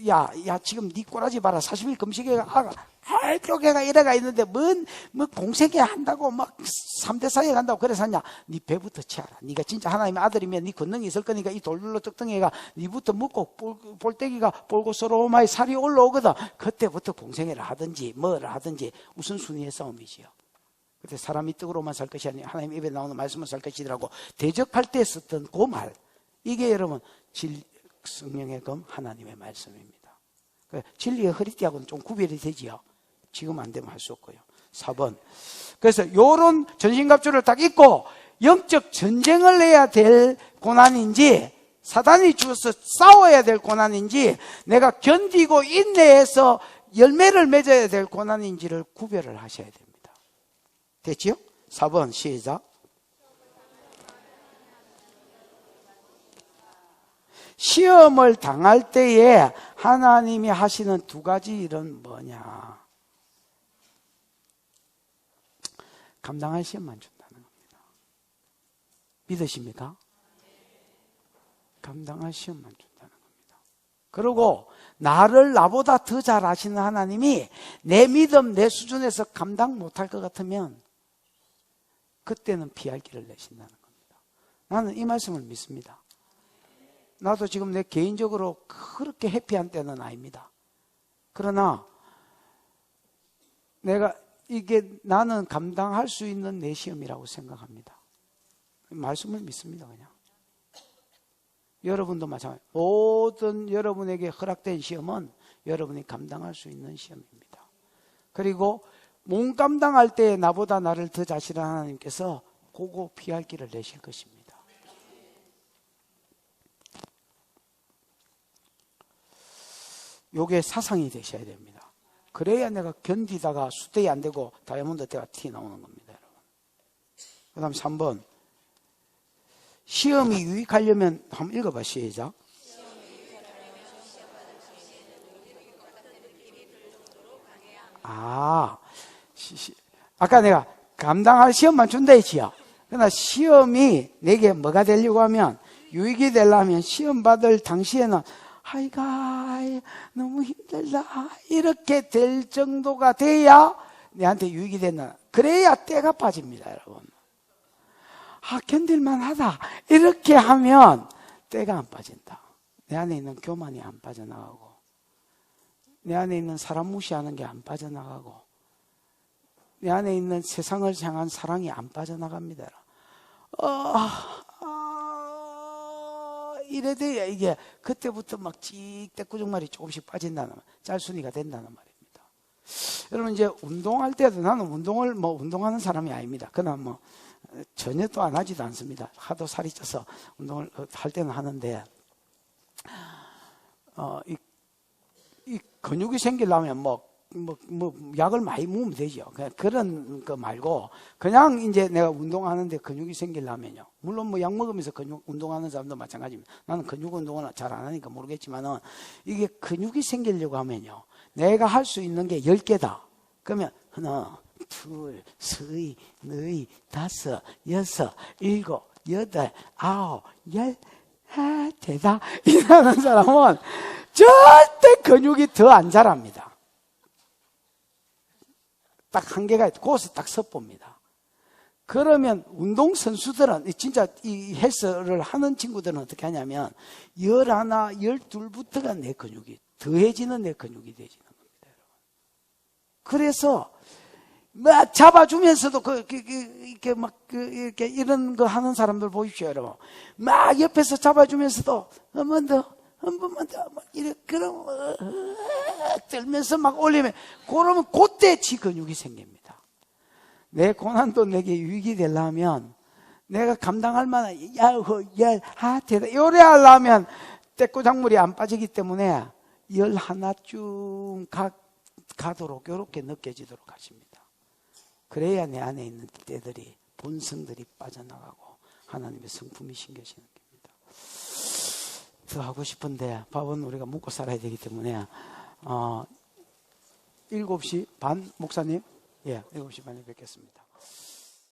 야 지금 네 꼬라지 봐라. 40일 금식회가 할교회가 이래가 있는데 뭐 공생회 한다고 막 3대 사회 간다고 그래서 하냐. 네 배부터 치아라. 네가 진짜 하나님의 아들이면 네 권능이 있을 거니까 이 돌로 떡덩이가 네부터 묻고 볼때기가 볼고스러움하여 살이 올라오거든. 그때부터 공생회를 하든지 뭐를 하든지 우선순위의 싸움이지요. 그때 사람이 떡으로만 살 것이 아니라 하나님 입에 나오는 말씀을 살 것이라고 대적할 때 썼던 그 말. 이게 여러분 성령의 검, 하나님의 말씀입니다. 진리의 허리띠하고는 좀 구별이 되지요. 지금 안 되면 할 수 없고요. 4번. 그래서 요런 전신갑주를 딱 입고 영적 전쟁을 해야 될 고난인지 사단이 주어서 싸워야 될 고난인지 내가 견디고 인내해서 열매를 맺어야 될 고난인지를 구별을 하셔야 됩니다. 됐지요? 4번 시작. 시험을 당할 때에 하나님이 하시는 두 가지 일은 뭐냐? 감당할 시험만 준다는 겁니다. 믿으십니까? 감당할 시험만 준다는 겁니다. 그리고 나를 나보다 더 잘 아시는 하나님이 내 믿음, 내 수준에서 감당 못할 것 같으면 그때는 피할 길을 내신다는 겁니다. 나는 이 말씀을 믿습니다. 나도 지금 내 개인적으로 그렇게 해피한 때는 아닙니다. 그러나 이게 나는 감당할 수 있는 내 시험이라고 생각합니다. 말씀을 믿습니다, 그냥. 여러분도 마찬가지. 모든 여러분에게 허락된 시험은 여러분이 감당할 수 있는 시험입니다. 그리고 못 감당할 때 나보다 나를 더 자신한 하나님께서 그거 피할 길을 내실 것입니다. 요게 사상이 되셔야 됩니다. 그래야 내가 견디다가 수대이 안 되고 다이아몬드 때가 티 나오는 겁니다, 여러분. 그 다음 3번. 시험이 유익하려면 한번 읽어봐, 시작. 아까 내가 감당할 시험만 준다 했지요. 그러나 시험이 내게 뭐가 되려고 하면 유익이 되려면 시험 받을 당시에는 아이가 너무 힘들다 이렇게 될 정도가 돼야 내한테 유익이 된다. 그래야 때가 빠집니다, 여러분. 견딜만 하다 이렇게 하면 때가 안 빠진다. 내 안에 있는 교만이 안 빠져나가고 내 안에 있는 사람 무시하는 게 안 빠져나가고 내 안에 있는 세상을 향한 사랑이 안 빠져나갑니다. 이래 돼야 이게 그때부터 막 찍대꾸정말이 조금씩 빠진다는 짤순이가 된다는 말입니다. 여러분 이제 운동할 때도 나는 운동을 운동하는 사람이 아닙니다. 그러나 전혀 또 안 하지도 않습니다. 하도 살이 쪄서 운동을 할 때는 하는데 이 근육이 생기려면 약을 많이 먹으면 되죠. 그런 거 말고, 그냥 이제 내가 운동하는데 근육이 생기려면요. 물론 뭐 약 먹으면서 근육 운동하는 사람도 마찬가지입니다. 나는 근육 운동을 잘 안 하니까 모르겠지만은, 이게 근육이 생기려고 하면요. 내가 할 수 있는 게 10개다. 그러면, 하나, 둘, 셋, 넷, 다섯, 여섯, 일곱, 여덟, 아홉, 열, 대다. 이라는 사람은 절대 근육이 더 안 자랍니다. 딱 한계가 있고, 거기서 딱 섭봅니다. 그러면 운동선수들은, 진짜 이 헬스를 하는 친구들은 어떻게 하냐면, 11, 12부터가 내 근육이, 더해지는 내 근육이 되지는 겁니다, 여러분. 그래서, 막 잡아주면서도 이렇게 이런 거 하는 사람들 보십시오, 여러분. 막 옆에서 잡아주면서도 한 번만 더, 막 이렇게 그럼 들면서 막 올리면, 그러면 그때 지 근육이 생깁니다. 내 고난도 내게 유익이 되려면 내가 감당할 만한 대다 요래 하려면 떼꾸작물이 안 빠지기 때문에 11쯤 가도록 이렇게 느껴지도록 하십니다. 그래야 내 안에 있는 때들이, 본성들이 빠져나가고 하나님의 성품이 심겨지는 겁니다. 더 하고 싶은데 밥은 우리가 먹고 살아야 되기 때문에 7시 반 목사님, 7시 반에 뵙겠습니다.